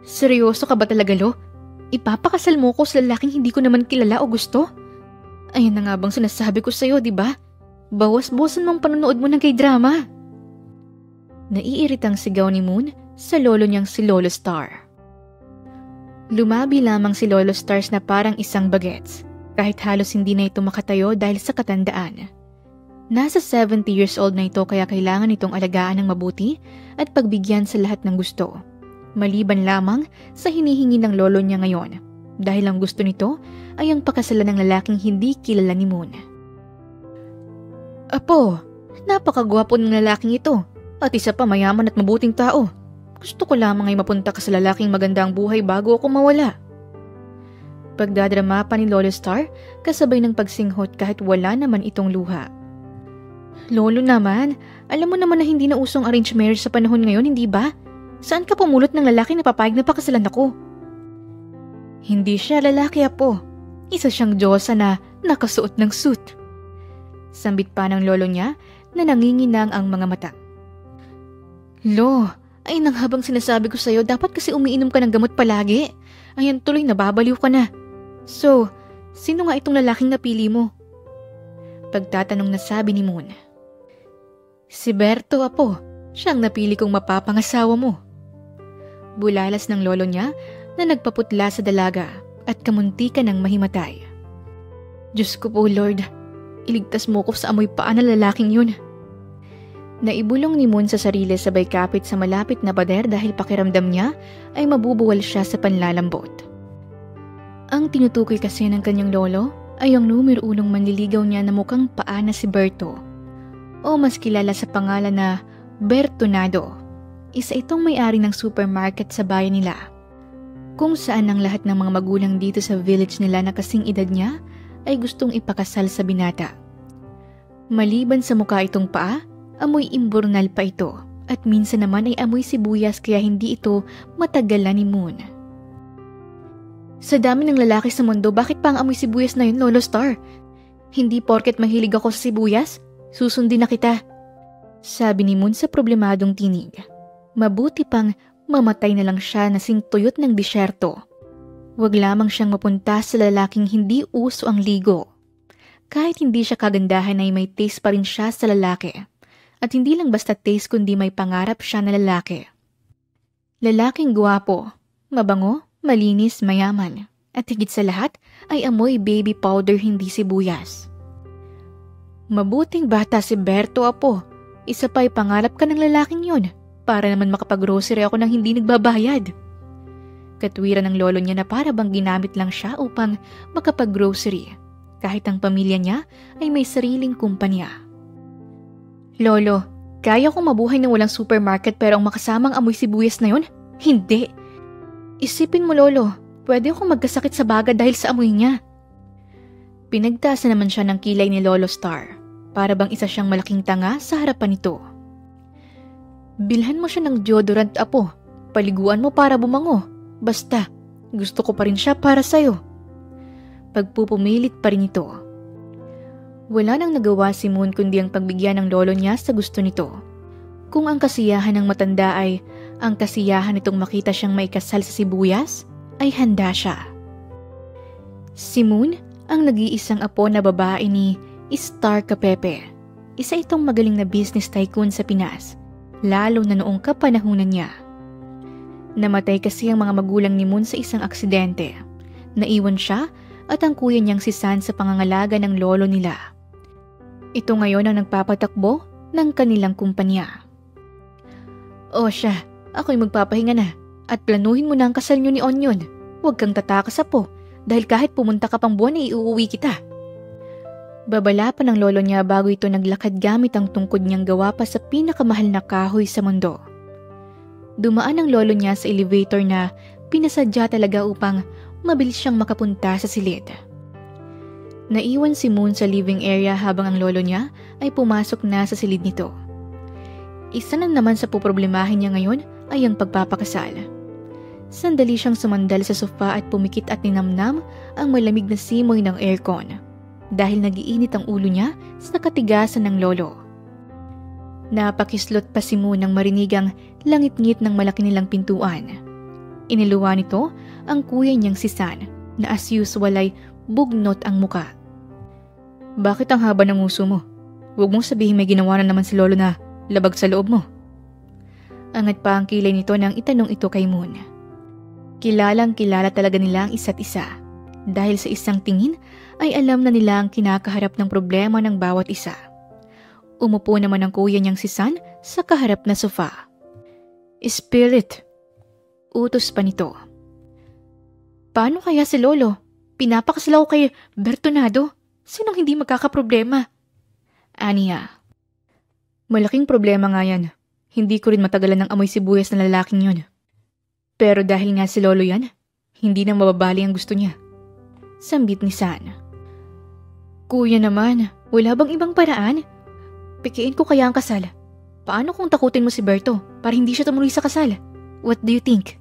Seryoso ka ba talaga, Lo? Ipapakasal mo ko sa lalaking hindi ko naman kilala o gusto? Ayun na nga bang sinasabi ko sa'yo, di ba? Bawas-bawasan mong panonood mo ng K-drama. Naiiritang sigaw ni Moon sa lolo niyang si Lolo Star. Lumabi lamang si Lolo Stars na parang isang bagets, kahit halos hindi na ito makatayo dahil sa katandaan. Nasa 70 years old na ito kaya kailangan itong alagaan ng mabuti at pagbigyan sa lahat ng gusto. Maliban lamang sa hinihingi ng lolo niya ngayon, dahil ang gusto nito ay ang pakasalan ng lalaking hindi kilala ni Moon. Apo, napakagwapo ng lalaking ito at isa pa mayaman at mabuting tao. Gusto ko lamang ay mapunta ka sa lalaking maganda ang buhay bago ako mawala. Pagdadrama pa ni Lolo Star kasabay ng pagsinghot kahit wala naman itong luha. Lolo naman, alam mo naman na hindi na usong arranged marriage sa panahon ngayon, hindi ba? Saan ka pumulot ng lalaki na papayag na pakasalan ako? Hindi siya lalaki, Apo. Isa siyang Diyosa na nakasuot ng suit. Sambit pa ng lolo niya na nanginginang ang mga mata. Lo, ay nang habang sinasabi ko sa'yo, dapat kasi umiinom ka ng gamot palagi. Ayan tuloy nababaliw ka na. So, sino nga itong lalaking napili mo? Pagtatanong na sabi ni Moon. Si Berto, Apo. Siyang napili kong mapapangasawa mo. Bulalas ng lolo niya na nagpaputla sa dalaga at kamuntika ng mahimatay. Diyos ko po, Lord. Iligtas mo ko sa amoy paa na lalaking yun. Naibulong ni Moon sa sarili sabay kapit sa malapit na pader dahil pakiramdam niya ay mabubuwal siya sa panlalambot. Ang tinutukoy kasi ng kanyang lolo ay ang numero 1 manliligaw niya na mukhang paa na si Berto o mas kilala sa pangalan na Bertonado. Isa itong may-ari ng supermarket sa bayan nila kung saan ang lahat ng mga magulang dito sa village nila na kasing edad niya ay gustong ipakasal sa binata. Maliban sa mukha itong paa, amoy imbornal pa ito at minsan naman ay amoy sibuyas kaya hindi ito matagalan ni Moon. Sa dami ng lalaki sa mundo, bakit pa ang amoy sibuyas na yun, Lolo Star? Hindi porket mahilig ako sa sibuyas, susundin na kita. Sabi ni Moon sa problemadong tinig. Mabuti pang mamatay na lang siya na singtuyot ng disyerto. Huwag lamang siyang mapunta sa lalaking hindi uso ang ligo. Kahit hindi siya kagandahan ay may taste pa rin siya sa lalaki. At hindi lang basta taste kundi may pangarap siya na lalaki. Lalaking guwapo, mabango, malinis, mayaman. At higit sa lahat ay amoy baby powder hindi sibuyas. Mabuting bata si Berto, Apo. Isa pa'y pangarap ka ng lalaking yon para naman makapag-grocery ako nang hindi nagbabayad. Katwiran ng lolo niya na para bang ginamit lang siya upang makapag-grocery kahit ang pamilya niya ay may sariling kumpanya. Lolo, kaya kong mabuhay na walang supermarket pero ang makasamang amoy sibuyas na yon? Hindi. Isipin mo, Lolo, pwede akong magkasakit sa baga dahil sa amoy niya. Pinagtaasan naman siya ng kilay ni Lolo Star para bang isa siyang malaking tanga sa harapan nito. Bilhan mo siya ng deodorant, Apo. Paliguan mo para bumango. Basta, gusto ko pa rin siya para sa'yo. Pagpupumilit pa rin ito. Wala nang nagawa si Moon kundi ang pagbigyan ng lolo niya sa gusto nito. Kung ang kasiyahan ng matanda ay ang kasiyahan nitong makita siyang may kasal sa sibuyas, ay handa siya. Si Moon ang nag-iisang apo na babae ni Star Capepe. Isa itong magaling na business tycoon sa Pinas, lalo na noong kapanahunan niya. Namatay kasi ang mga magulang ni Moon sa isang aksidente. Naiwan siya at ang kuya niyang si San sa pangangalaga ng lolo nila. Ito ngayon ang nagpapatakbo ng kanilang kumpanya. O siya, ako'y magpapahinga na at planuhin mo na ang kasal niyo ni Onion. Huwag kang tatakas, Apo, dahil kahit pumunta ka pang buwan ay iuuwi kita. Babala pa ng lolo niya bago ito naglakad gamit ang tungkod niyang gawa pa sa pinakamahal na kahoy sa mundo. Dumaan ang lolo niya sa elevator na pinasadya talaga upang mabilis siyang makapunta sa silid. Naiwan si Moon sa living area habang ang lolo niya ay pumasok na sa silid nito. Isa na naman sa puproblemahin niya ngayon ay ang pagpapakasal. Sandali siyang sumandal sa sofa at pumikit at ninamnam ang malamig na simoy ng aircon dahil nagiinit ang ulo niya sa katigasan ng lolo. Napakislot pa si Moon nang marinigang langit-ngit ng malaki nilang pintuan. Iniluwa nito ang kuya niyang si San na as usual ay bugnot ang muka. Bakit ang haba ng uso mo? Huwag mong sabihin may ginawa na naman si Lolo na labag sa loob mo. Angat pa ang kilay nito nang itanong ito kay Moon. Kilalang kilala talaga nila ang isa't isa. Dahil sa isang tingin ay alam na nila ang kinakaharap ng problema ng bawat isa. Umupo naman ang kuya niyang si San sa kaharap na sofa. Spirit, utos pa nito. Paano kaya si Lolo? Pinapakasal ako kay Bertonado. Sinong hindi magkakaproblema? Aniya. Malaking problema nga yan. Hindi ko rin matagalan ng amoy sibuyas na lalaking yon. Pero dahil nga si Lolo yan, hindi na mababali ang gusto niya. Sambit ni San. Kuya naman, wala bang ibang paraan? Pikiin ko kaya ang kasal. Paano kung takutin mo si Berto para hindi siya tumuloy sa kasal? What do you think?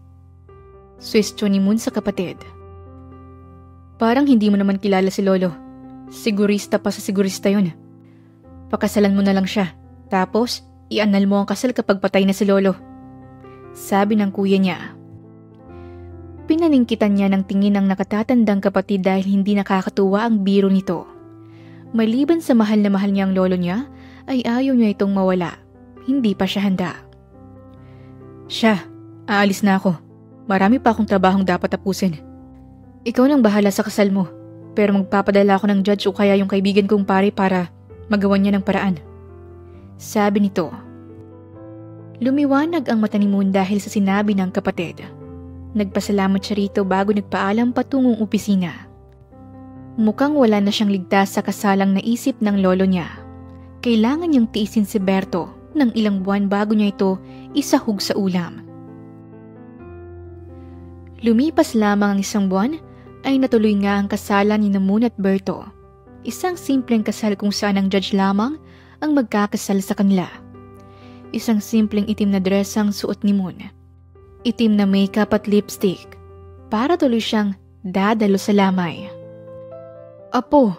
Suwestyon ni Moon sa kapatid. Parang hindi mo naman kilala si Lolo. Sigurista pa sa sigurista yun. Pakasalan mo na lang siya. Tapos, ianal mo ang kasal kapag patay na si Lolo. Sabi ng kuya niya. Pinaningkitan niya ng tingin ang nakatatandang kapatid dahil hindi nakakatuwa ang biro nito. Maliban sa mahal na mahal niya ang lolo niya, ay ayaw niya itong mawala. Hindi pa siya handa. Siya, aalis na ako. Marami pa akong trabahong dapat tapusin. Ikaw nang bahala sa kasal mo, pero magpapadala ako ng judge o kaya yung kaibigan kong pare para magawan niya ng paraan. Sabi nito. Lumiwanag ang mata ni Moon dahil sa sinabi ng kapatid. Nagpasalamat siya rito bago nagpaalam patungong opisina. Mukhang wala na siyang ligtas sa kasalang naisip ng lolo niya. Kailangan niyang tiisin si Berto ng ilang buwan bago niya ito isahog sa ulam. Lumipas lamang ang isang buwan ay natuloy nga ang kasalan ni Moon at Berto. Isang simpleng kasal kung saan ang judge lamang ang magkakasal sa kanila. Isang simpleng itim na dress ang suot ni Moon. Itim na makeup at lipstick. Para tuloy siyang dadalo sa lamay. Apo,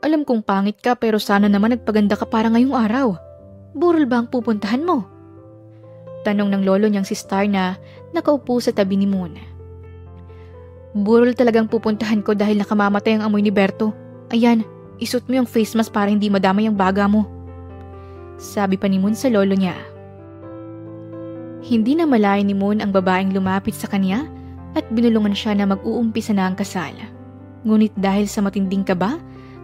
alam kong pangit ka pero sana naman nagpaganda ka para ngayong araw. Burol ba ang pupuntahan mo? Tanong ng lolo niyang si Star na nakaupo sa tabi ni Moon. Burol talagang pupuntahan ko dahil nakamamatay ang amoy ni Berto. Ayan, isuot mo yung face mask para hindi madamay ang baga mo. Sabi pa ni Moon sa lolo niya. Hindi na malayan ni Moon ang babaeng lumapit sa kanya at binulungan siya na mag-uumpisa na ang kasal. Ngunit dahil sa matinding kaba,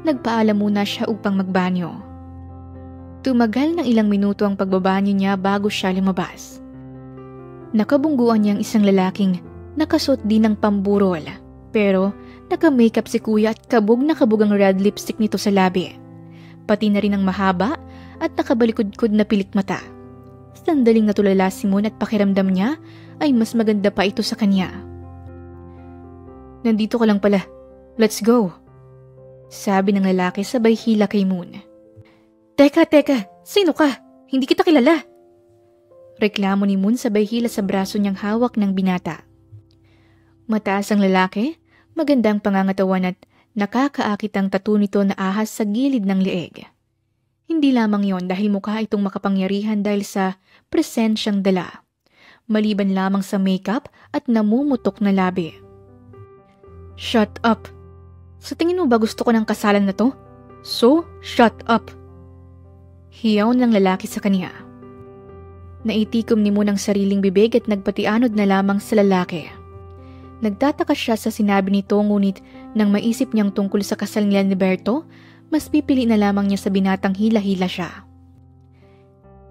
nagpaalam muna siya upang magbanyo. Tumagal ng ilang minuto ang pagbabanyo niya bago siya lumabas. Nakabungguan niya ang isang lalaking nakasuot din ng pamburol, pero naka-makeup si kuya at kabog na kabog ang red lipstick nito sa labi. Pati na rin ang mahaba at nakabalikod-kod na pilik mata. Sandaling natulala si Moon at pakiramdam niya ay mas maganda pa ito sa kanya. Nandito ka lang pala. Let's go. Sabi ng lalaki sabay hila kay Moon. Teka, sino ka? Hindi kita kilala. Reklamo ni Moon sabay hila sa braso niyang hawak ng binata. Mataas ang lalaki, magandang pangangatawan at nakakaakit ang tattoo nito na ahas sa gilid ng leeg. Hindi lamang yon dahil mukha itong makapangyarihan dahil sa presensyang dala. Maliban lamang sa makeup at namumutok na labi. Shut up. Sa tingin mo ba gusto ko ng kasalan na to? So, shut up. Hiyaw ng lalaki sa kanya. Naitikom ni Moon ang sariling bibig at nagpatianod na lamang sa lalaki. Nagtataka siya sa sinabi nito ngunit nang maisip niyang tungkol sa kasal nila ni Berto, mas pipili na lamang niya sa binatang hila-hila siya.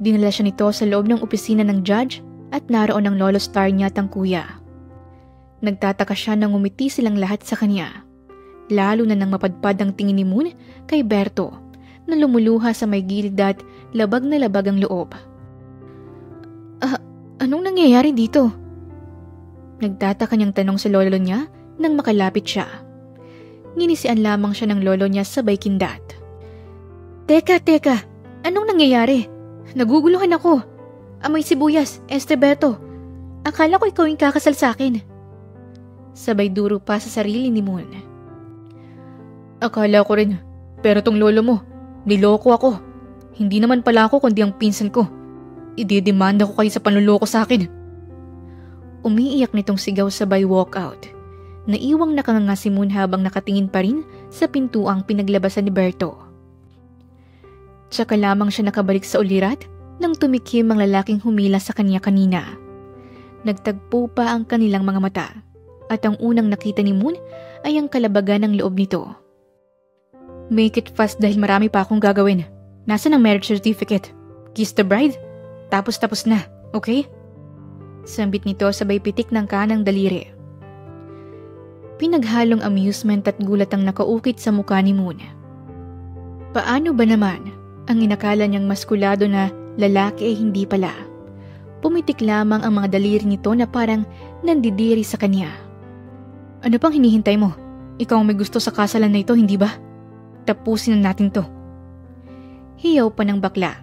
Dinala siya nito sa loob ng opisina ng judge at naroon ang lolo Star niya at ang kuya. Nagtataka siya nang umiti silang lahat sa kanya. Lalo na nang mapadpad ang tingin ni Moon kay Berto na lumuluha sa may gilid at labag na labag ang loob. Anong nangyayari dito? Nagtataka niyang tanong sa lolo niya nang makalapit siya. Nginisian lamang siya ng lolo niya sabay kindat. Teka, anong nangyayari? Naguguluhan ako. Amoy sibuyas, Esteberto. Akala ko ikaw yung kakasal sa akin. Sabay duro pa sa sarili ni Moon. Akala ko rin, pero tong lolo mo, niloko ako. Hindi naman pala ako kundi ang pinsan ko. Ididemanda ko kayo sa panluloko sa akin. Umiiyak nitong sigaw sabay walkout. Naiwang nakanganga si Moon habang nakatingin pa rin sa pintuang pinaglabasan ni Berto. Tsaka lamang siya nakabalik sa ulirat nang tumikim ang lalaking humila sa kanya kanina. Nagtagpo pa ang kanilang mga mata at ang unang nakita ni Moon ay ang kalabagan ng loob nito. Make it fast dahil marami pa akong gagawin. Nasaan ang marriage certificate? Kiss the bride? Tapos na, okay? Sambit nito sabay pitik ng kanang daliri. Pinaghalong amusement at gulat ang nakaukit sa mukha ni Moon. Paano ba naman ang inakala niyang maskulado na lalaki ay hindi pala? Pumitik lamang ang mga daliri nito na parang nandidiri sa kanya. Ano pang hinihintay mo? Ikaw ang may gusto sa kasalan na ito, hindi ba? Tapusin na natin to. Hiyaw pa ng bakla.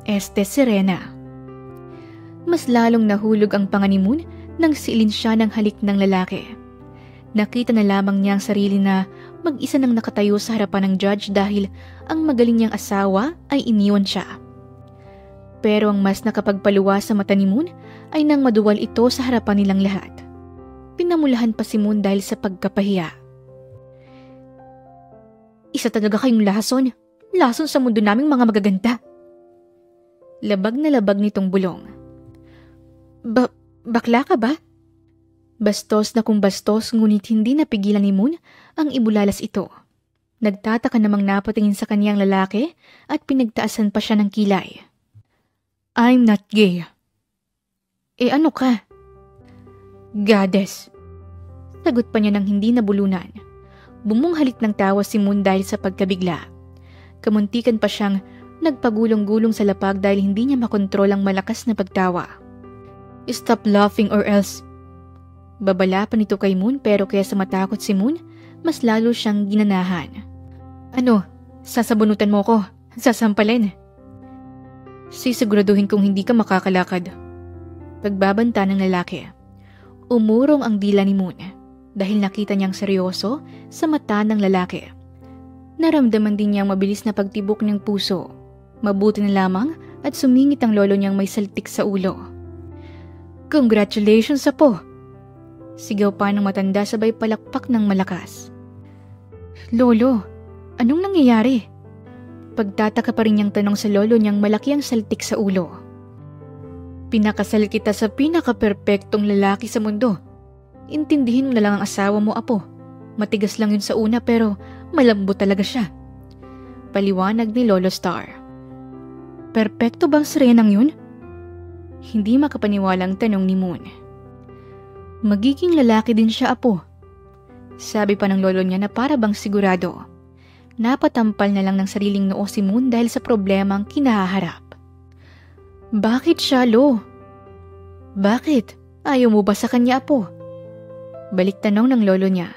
Este Serena. Mas lalong nahulog ang panga ni Moon nang siilin siya ng halik ng lalaki. Nakita na lamang niya ang sarili na mag-isa nang nakatayo sa harapan ng judge dahil ang magaling niyang asawa ay iniwan siya. Pero ang mas nakapagpaluwa sa mata ni Moon ay nang maduwal ito sa harapan nilang lahat. Pinamulahan pa si Moon dahil sa pagkapahiya. Isa talaga kayong lason. Lason sa mundo naming mga magaganda. Labag na labag nitong bulong. Bakla ka ba? Bastos na kung bastos ngunit hindi napigilan ni Moon ang ibulalas ito. Nagtataka namang napatingin sa kaniyang lalaki at pinagtaasan pa siya ng kilay. I'm not gay. Ano ka? Goddess. Sagot pa niya ng hindi nabulunan. Bumunghalit ng tawa si Moon dahil sa pagkabigla. Kamuntikan pa siyang nagpagulong-gulong sa lapag dahil hindi niya makontrol ang malakas na pagtawa. Stop laughing or else. Babala pa nito kay Moon pero kaya sa matakot si Moon, mas lalo siyang ginanahan. Ano, sasabunutan mo ko? Sasampalin? Sisiguraduhin kong hindi ka makakalakad. Pagbabanta ng lalaki. Umurong ang dila ni Moon dahil nakita niyang seryoso sa mata ng lalaki. Naramdaman din niyang mabilis na pagtibok ng puso. Mabuti na lamang at sumingit ang lolo niyang may saltik sa ulo. Congratulations, apo! Sigaw pa ng matanda sabay palakpak ng malakas. Lolo, anong nangyayari? Pagtataka pa rin niyang tanong sa lolo niyang malaki ang saltik sa ulo. Pinakasal kita sa pinaka-perpektong lalaki sa mundo. Intindihin mo na lang ang asawa mo, apo. Matigas lang yun sa una pero malambot talaga siya. Paliwanag ni Lolo Star. Perpekto bang Serenang yun? Hindi makapaniwalang tanong ni Moon. Magiging lalaki din siya, apo. Sabi pa ng lolo niya na para bang sigurado. Napatampal na lang ng sariling noo si Moon dahil sa problemang kinaharap. Bakit siya, lo? Bakit? Ayaw mo ba sa kanya, apo? Balik tanong ng lolo niya.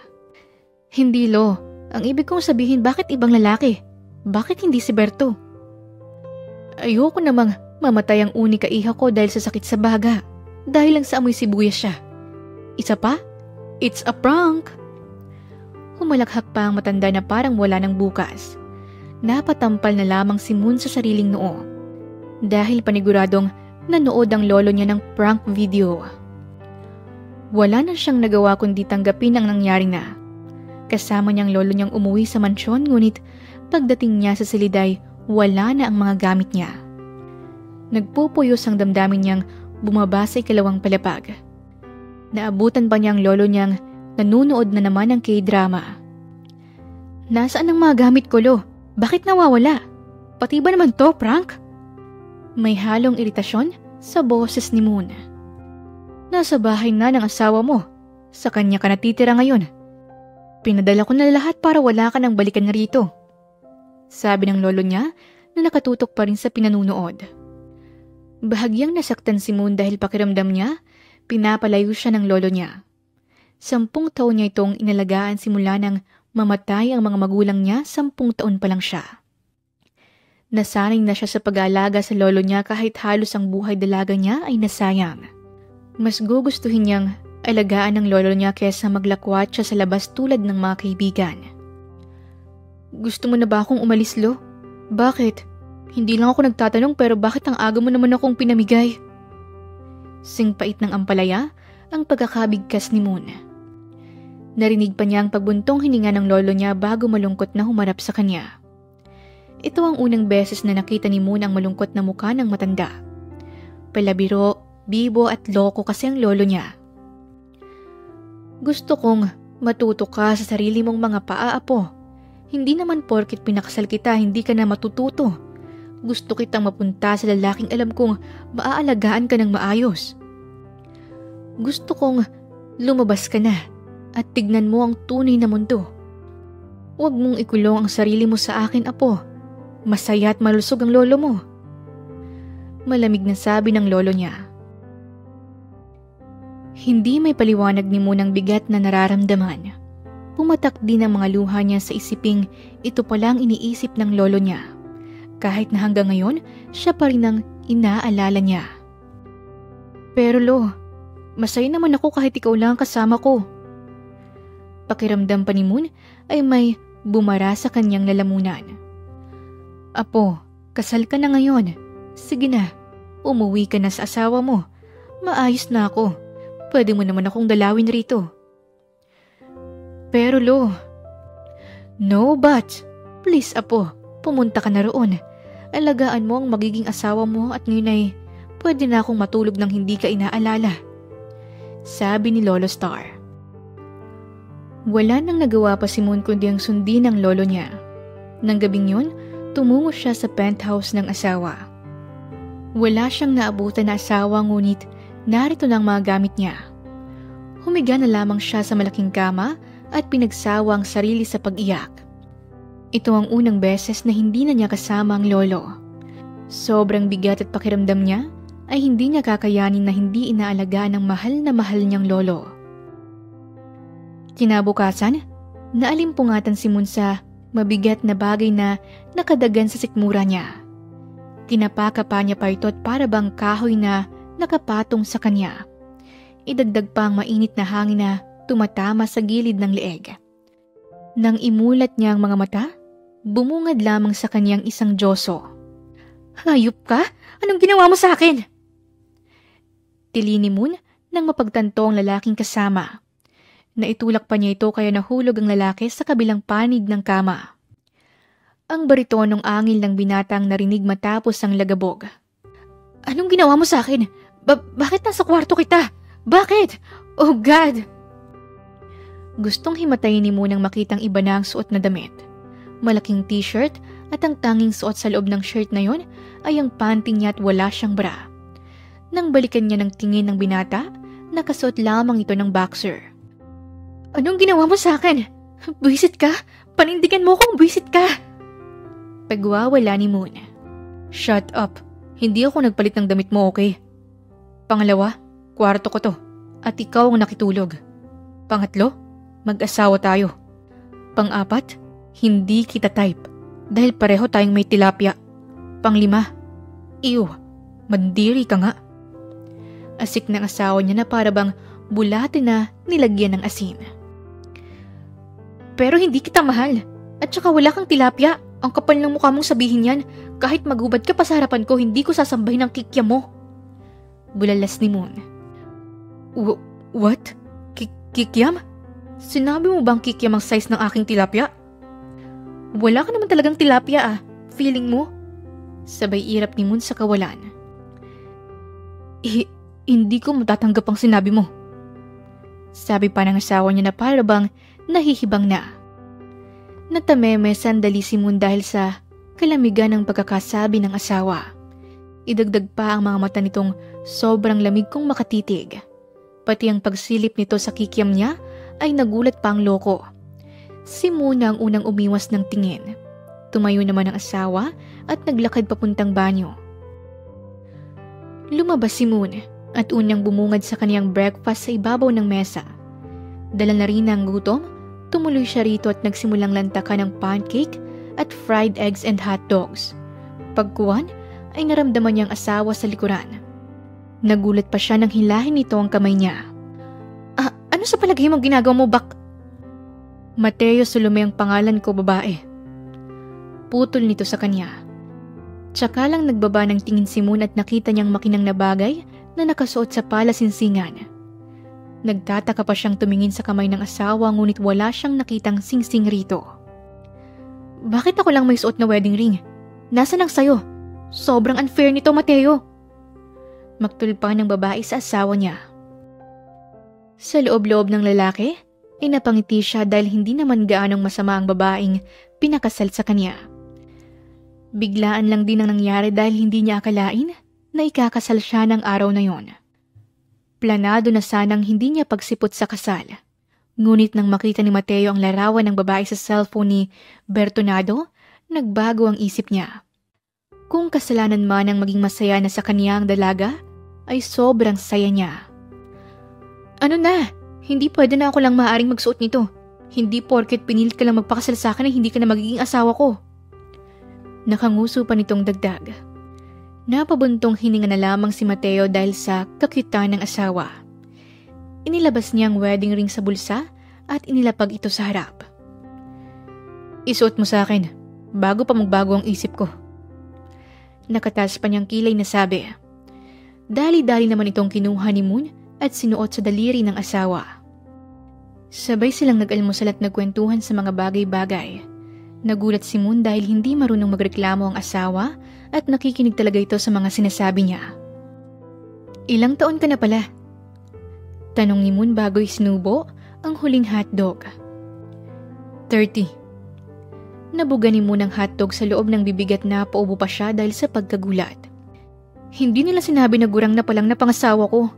Hindi, lo. Ang ibig kong sabihin, bakit ibang lalaki? Bakit hindi si Berto? Ayoko namang mamatay ang unika iha ko dahil sa sakit sa baga. Dahil lang sa amoy sibuyas siya. Isa pa? It's a prank! Humalakhak pa ang matanda na parang wala ng bukas. Napatampal na lamang si Moon sa sariling noo. Dahil paniguradong nanood ang lolo niya ng prank video. Wala na siyang nagawa kundi tanggapin ang nangyari na. Kasama niyang lolo niyang umuwi sa mansyon ngunit pagdating niya sa siliday, wala na ang mga gamit niya. Nagpupuyos ang damdamin niyang bumaba sa ikalawang palapag. Naabutan pa niya ang lolo niyang nanunood na naman ng K-drama. Nasaan ang mga gamit ko, lo? Bakit nawawala? Pati ba naman to, prank? May halong iritasyon sa boses ni Moon. Nasa bahay na ng asawa mo. Sa kanya ka natitira ngayon. Pinadala ko na lahat para wala ka nang balikan na rito. Sabi ng lolo niya na nakatutok pa rin sa pinanunood. Bahagyang nasaktan si Moon dahil pakiramdam niya, pinapalayo siya ng lolo niya. 10 taon niya itong inalagaan simula nang mamatay ang mga magulang niya, 10 taon pa lang siya. Nasanay na siya sa pag-aalaga sa lolo niya kahit halos ang buhay dalaga niya ay nasayang. Mas gugustuhin niyang alagaan ng lolo niya kesa maglakwat siya sa labas tulad ng mga kaibigan. Gusto mo na ba akong umalis, lo? Bakit? Hindi lang ako nagtatanong pero bakit ang aga mo naman akong pinamigay? Singpait ng ampalaya ang pagkakabigkas ni Moon. Narinig pa niya ang pagbuntong hininga ng lolo niya bago malungkot na humarap sa kanya. Ito ang unang beses na nakita ni Moon ang malungkot na mukha ng matanda. Palabiro, bibo at loko kasi ang lolo niya. Gusto kong matuto ka sa sarili mong mga paa, apo. Hindi naman porkit pinakasal kita, hindi ka na matututo. Gusto kitang mapunta sa lalaking alam kong maaalagaan ka ng maayos. Gusto kong lumabas ka na at tignan mo ang tunay na mundo. Huwag mong ikulong ang sarili mo sa akin, apo. Masaya at malusog ang lolo mo. Malamig na sabi ng lolo niya. Hindi may paliwanag ni Moon ang bigat na nararamdaman. Pumatak din ang mga luha niya sa isiping ito palang iniisip ng lolo niya. Kahit na hanggang ngayon, siya pa rin ang inaalala niya. Pero lo, masaya naman ako kahit ikaw lang kasama ko. Pakiramdam pa ni Moon ay may bumara sa kanyang lalamunan. Apo, kasal ka na ngayon. Sige na, umuwi ka na sa asawa mo. Maayos na ako. Pwede mo naman akong dalawin rito. Pero lo, no but, please apo, pumunta ka na roon. Alagaan mo ang magiging asawa mo at ngayon ay pwede na akong matulog nang hindi ka inaalala. Sabi ni Lolo Star. Wala nang nagawa pa si Moon kundi ang sundin ng lolo niya. Nang gabing yun, tumungo siya sa penthouse ng asawa. Wala siyang naabutan na asawa ngunit narito lang mga gamit niya. Humiga na lamang siya sa malaking kama at pinagsawa ang sarili sa pag-iyak. Ito ang unang beses na hindi na niya kasama ang lolo. Sobrang bigat at pakiramdam niya ay hindi niya kakayanin na hindi inaalagaan ng mahal niyang lolo. Kinabukasan, naalimpungatan si Moon sa mabigat na bagay na nakadagan sa sikmura niya. Kinapakapa niya pa ito at para bang kahoy na nakapatong sa kanya. Idagdag pa ang mainit na hangin na tumatama sa gilid ng leeg. Nang imulat niya ang mga mata, bumungad lamang sa kanyang isang Diyoso. Hayop ka? Anong ginawa mo sa akin? Tili ni Moon nang mapagtanto ang lalaking kasama. Naitulak pa niya ito kaya nahulog ang lalaki sa kabilang panig ng kama. Ang baritonong angil ng binatang narinig matapos ang lagabog. Anong ginawa mo sa akin? Bakit nasa kwarto kita? Bakit? Oh God! Gustong himatayin ni Moon nang makitang iba na ang suot na damit. Malaking t-shirt at ang tanging suot sa loob ng shirt na yon ay ang panty niya at wala siyang bra. Nang balikan niya ng tingin ng binata, nakasuot lamang ito ng boxer. Anong ginawa mo sa akin? Buwisit ka? Panindigan mo kung buwisit ka! Pagwawala ni Moon. Shut up. Hindi ako nagpalit ng damit mo, okay? Pangalawa, kwarto ko to. At ikaw ang nakitulog. Pangatlo, mag-asawa tayo. Pang-apat, hindi kita type. Dahil pareho tayong may tilapia. Panglima, ew, mandiri ka nga. Asik ng asawa niya na para bang bulate na nilagyan ng asin. Pero hindi kita mahal. At saka wala kang tilapia. Ang kapal ng mukha mong sabihin yan. Kahit magubad ka pa sa harapan ko, hindi ko sasambahin ang kikya mo. Bulalas ni Moon. What? Kikiam? Sinabi mo bang kikiam ang size ng aking tilapia? Wala ka naman talagang tilapia ah. Feeling mo? Sabay irap ni Moon sa kawalan. Hindi ko matatanggap ang sinabi mo. Sabi pa ng asawa niya na para bang nahihibang na. Natameme sandali si Moon dahil sa kalamigan ng pagkakasabi ng asawa. Idagdag pa ang mga mata nitong sobrang lamig kong makatitig. Pati ang pagsilip nito sa kikiam niya ay nagulat pa ang loko. Si Moon ang unang umiwas ng tingin. Tumayo naman ang asawa at naglakad papuntang banyo. Lumabas si Moon at unang bumungad sa kaniyang breakfast sa ibabaw ng mesa. Dala na rin ang gutom, tumuloy siya rito at nagsimulang lantakan ng pancake at fried eggs and hot dogs. Pagkuhan ay naramdaman niyang asawa sa likuran. Nagulat pa siya nang hilahin nito ang kamay niya. Ano sa palagay mong ginagawa mo, Bak? Mateo Salome ang pangalan ko, babae. Putol nito sa kanya. Tsaka lang nagbaba ng tingin si Moon at nakita niyang makinang na bagay na nakasuot sa palasinsingan. Nagtataka pa siyang tumingin sa kamay ng asawa ngunit wala siyang nakitang singsing rito. Bakit ako lang may suot na wedding ring? Nasaan ang sayo? Sobrang unfair nito, Mateo. Magtulpa ng babae sa asawa niya. Sa loob-loob ng lalaki, ay napangiti siya dahil hindi naman gaanong masama ang babaeng pinakasal sa kanya. Biglaan lang din ang nangyari dahil hindi niya akalain na ikakasal siya ng araw na yon. Planado na sanang hindi niya pagsipot sa kasal. Ngunit nang makita ni Mateo ang larawan ng babae sa cellphone ni Bertonado, nagbago ang isip niya. Kung kasalanan man ang maging masaya na sa kanya ang dalaga, ay sobrang saya niya. Ano na? Hindi pwede na ako lang maaaring magsuot nito. Hindi porket pinilit ka lang magpakasal sa akin ay hindi ka na magiging asawa ko. Nakanguso pa nitong dagdag. Napabuntong hininga na lamang si Mateo dahil sa kakyutan ng asawa. Inilabas niya ang wedding ring sa bulsa at inilapag ito sa harap. Isuot mo sa akin, bago pa magbago ang isip ko. Nakataas pa niyang kilay na sabi. Dali-dali naman itong kinuha ni Moon at sinuot sa daliri ng asawa. Sabay silang nag-almusal at nagkwentuhan sa mga bagay-bagay. Nagulat si Moon dahil hindi marunong magreklamo ang asawa at nakikinig talaga ito sa mga sinasabi niya. Ilang taon ka na pala? Tanong ni Moon bago isinubo ang huling hotdog. 30. Nabuga ni Moon ang hotdog sa loob ng bibig at napaubo pa siya dahil sa pagkagulat. Hindi nila sinabi na gurang na palang napangasawa ko.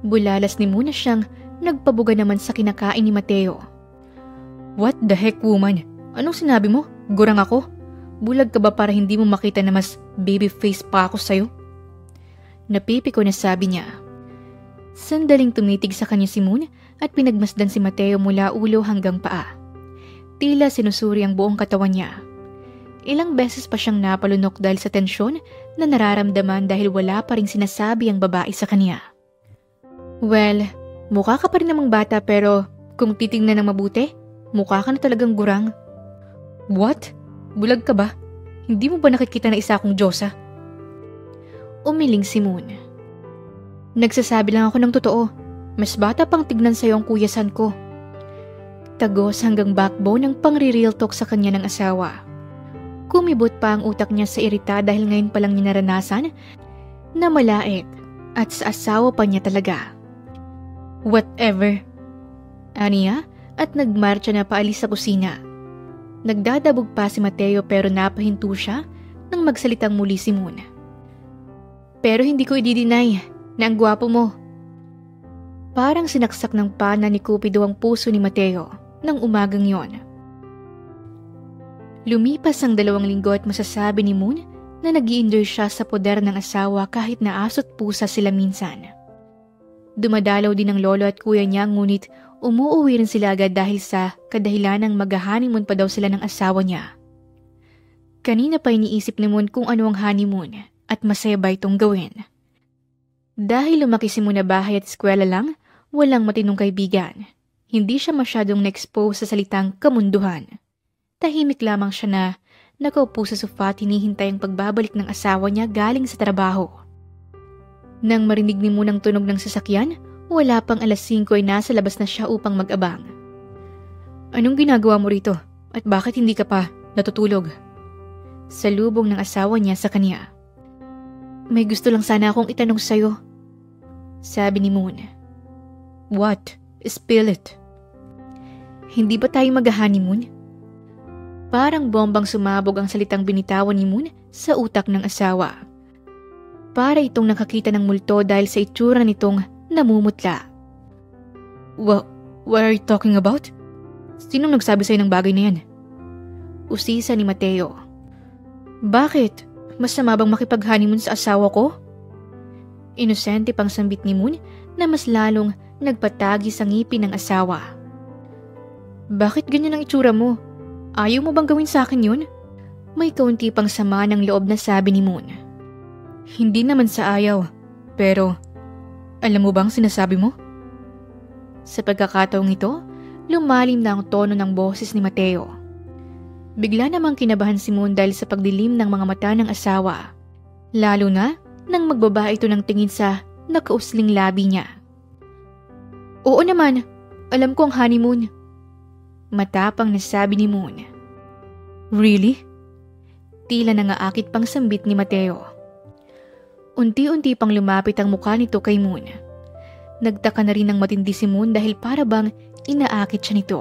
Bulalas ni Moon na siyang nagpabuga naman sa kinakain ni Mateo. What the heck, woman? Anong sinabi mo? Gurang ako? Bulag ka ba para hindi mo makita na mas baby face pa ako sa'yo? Napipiko na sabi niya. Sandaling tumitig sa kanya si Moon at pinagmasdan si Mateo mula ulo hanggang paa. Tila sinusuri ang buong katawan niya. Ilang beses pa siyang napalunok dahil sa tensyon na nararamdaman dahil wala pa ring sinasabi ang babae sa kanya. Well, mukha ka pa rin namang bata pero kung titingnan ng mabuti, mukha ka na talagang gurang. What? Bulag ka ba? Hindi mo ba nakikita na isa akong Diyosa? Umiling si Moon. Nagsasabi lang ako ng totoo. Mas bata pang tignan sa'yo ang kuyasan ko. Tagos hanggang backbone ng pangre-real talk sa kanya ng asawa. Kumibot pa ang utak niya sa irita dahil ngayon pa lang niya naranasan na malait at sa asawa pa niya talaga. Whatever. Aniya at nagmarcha na paalis sa kusina. Nagdadabog pa si Mateo pero napahinto siya nang magsalitang muli si Moon. Pero hindi ko i-deny na ang gwapo mo. Parang sinaksak ng pana ni Cupido ang puso ni Mateo nang umagang yon. Lumipas ang 2 linggo at masasabi ni Moon na nag-i-enjoy siya sa poder ng asawa kahit na aso't pusa sila minsan. Dumadalaw din ang lolo at kuya niya ngunit umuuwi rin sila agad dahil sa kadahilanang mag-honeymoon pa daw sila ng asawa niya. Kanina pa iniisip ni Moon kung ano ang honeymoon at masaya ba itong gawin. Dahil lumaki si Moon na bahay at eskwela lang, walang matinong kaibigan. Hindi siya masyadong na-expose sa salitang kamunduhan. Tahimik lamang siya na nakaupo sa sofa at hinihintay ang pagbabalik ng asawa niya galing sa trabaho. Nang marinig ni Moon ang tunog ng sasakyan, wala pang 5:00 ay nasa labas na siya upang mag-abang. Anong ginagawa mo rito? At bakit hindi ka pa natutulog? Salubong ng asawa niya sa kanya. May gusto lang sana akong itanong sa'yo. Sabi ni Moon. What? Spill it. Hindi ba tayo mag-honeymoon? Parang bombang sumabog ang salitang binitawan ni Moon sa utak ng asawa. Para itong nakakita ng multo dahil sa itsura nitong namumutla. What are you talking about? Sinong nagsabi sa'yo ng bagay na yan? Usisa ni Mateo. Bakit? Masama bang makipag-honeymoon sa asawa ko? Inosente pang sambit ni Moon na mas lalong nagpatagi sa ngipin ng asawa. Bakit ganyan ang itsura mo? Ayaw mo bang gawin sa akin yun? May kaunti pang sama ng loob na sabi ni Moon. Hindi naman sa ayaw, pero alam mo bang sinasabi mo? Sa pagkakataong ito, lumalim na ang tono ng boses ni Mateo. Bigla namang kinabahan si Moon dahil sa pagdilim ng mga mata ng asawa. Lalo na nang magbaba ito ng tingin sa nakausling labi niya. Oo naman, alam ko ang honeymoon. Matapang na sabi ni Moon. Really? Tila nangaakit pang sambit ni Mateo. Unti-unti pang lumapit ang mukha nito kay Moon. Nagtaka na rin ng matindi si Moon dahil para bang inaakit siya nito.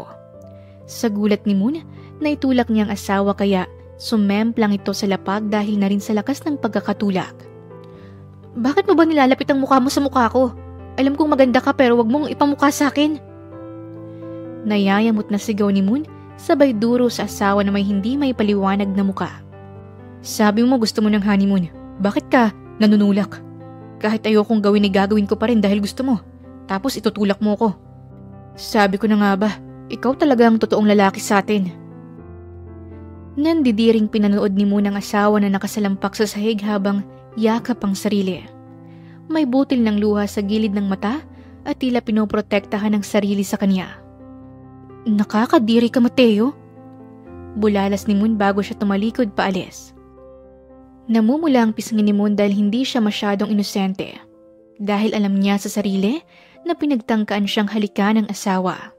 Sa gulat ni Moon, naitulak niya ang asawa kaya sumemplang ito sa lapag dahil na rin sa lakas ng pagkakatulak. Bakit mo ba nilalapit ang mukha mo sa mukha ko? Alam kong maganda ka pero wag mong ipamukha sa akin. Nayayamot na sigaw ni Moon sabay duro sa asawa na may hindi may paliwanag na mukha. Sabi mo gusto mo ng honeymoon. Bakit ka nanunulak? Kahit ayokong gawin ay gagawin ko pa rin dahil gusto mo. Tapos itutulak mo ko. Sabi ko na nga ba, ikaw talaga ang totoong lalaki sa atin. Nandidiring pinanood ni Moon ang asawa na nakasalampak sa sahig habang yakap ang sarili. May butil ng luha sa gilid ng mata at tila pinoprotektahan ng sarili sa kanya. Nakakadiri ka, Mateo. Bulalas ni Moon bago siya tumalikod paalis. Namumula ang pisngin ni Moon dahil hindi siya masyadong inosente. Dahil alam niya sa sarili na pinagtangkaan siyang halikan ng asawa.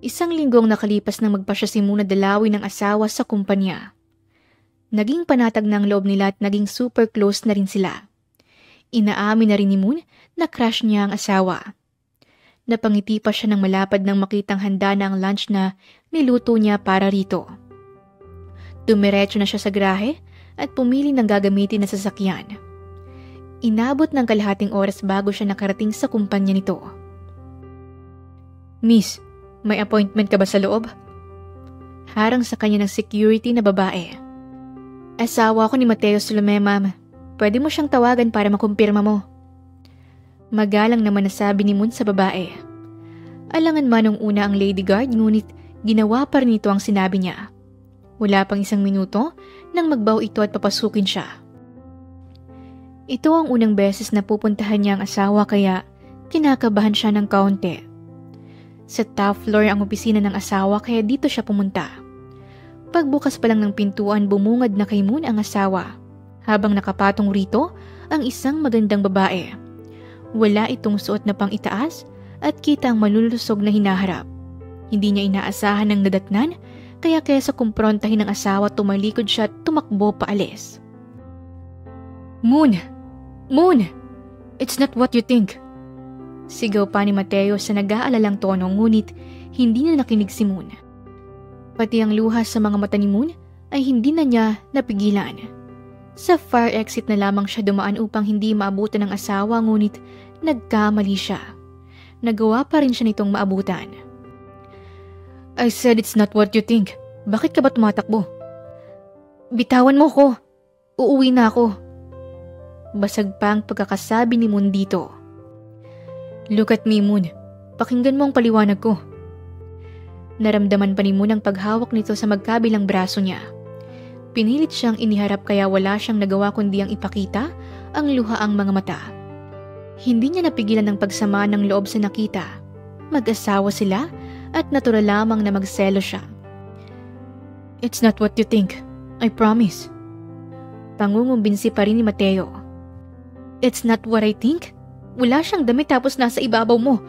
Isang linggong nakalipas nang magpasya si Moon na dalawin ng asawa sa kumpanya. Naging panatag na ang loob nila at naging super close na rin sila. Inaamin na rin ni Moon na crush niya ang asawa. Napangiti pa siya ng malapad nang makitang handa na ang lunch na niluto niya para rito. Dumiretso na siya sa garahe at pumili ng gagamitin na sasakyan. Inabot ng kalahating oras bago siya nakarating sa kumpanya nito. Miss, may appointment ka ba sa loob? Harang sa kanya ng security na babae. Asawa ko ni Mateo Salome, ma'am. Pwede mo siyang tawagan para makumpirma mo. Magalang naman nasabi ni Moon sa babae. Alangan man nung una ang lady guard ngunit ginawa pa rin ito ang sinabi niya. Wala pang 1 minuto nang magbaw ito at papasukin siya. Ito ang unang beses na pupuntahan niya ang asawa kaya kinakabahan siya ng kaunti. Sa top floor ang opisina ng asawa kaya dito siya pumunta. Pagbukas pa lang ng pintuan bumungad na kay Moon ang asawa. Habang nakapatong rito ang isang magandang babae. Wala itong suot na pang itaas at kita ang malulusog na hinaharap. Hindi niya inaasahan ng nadatnan kaya kaysa kumprontahin ng asawa tumalikod siya at tumakbo paalis. Moon! Moon! It's not what you think. Sigaw pa ni Mateo sa nag-aalalang tono ngunit hindi na nakinig si Moon. Pati ang luha sa mga mata ni Moon ay hindi na niya napigilan. Sa fire exit na lamang siya dumaan upang hindi maabutan ng asawa ngunit nagkamali siya. Nagawa pa rin siya nitong maabutan. I said it's not what you think. Bakit ka ba tumatakbo? Bitawan mo ko. Uuwi na ako. Basag pa ang pagkakasabi ni Moon dito. Look at me, Moon. Pakinggan mo ang paliwanag ko. Naramdaman pa ni Moon ang paghawak nito sa magkabilang braso niya. Pinilit siyang iniharap kaya wala siyang nagawa kundi ang ipakita ang luhaang mga mata. Hindi niya napigilan ng pagsama ng loob sa nakita. Mag-asawa sila at natural lamang na magselo siya. It's not what you think. I promise. Pangungumbinsi pa rin ni Mateo. It's not what I think? Wala siyang damit tapos nasa ibabaw mo.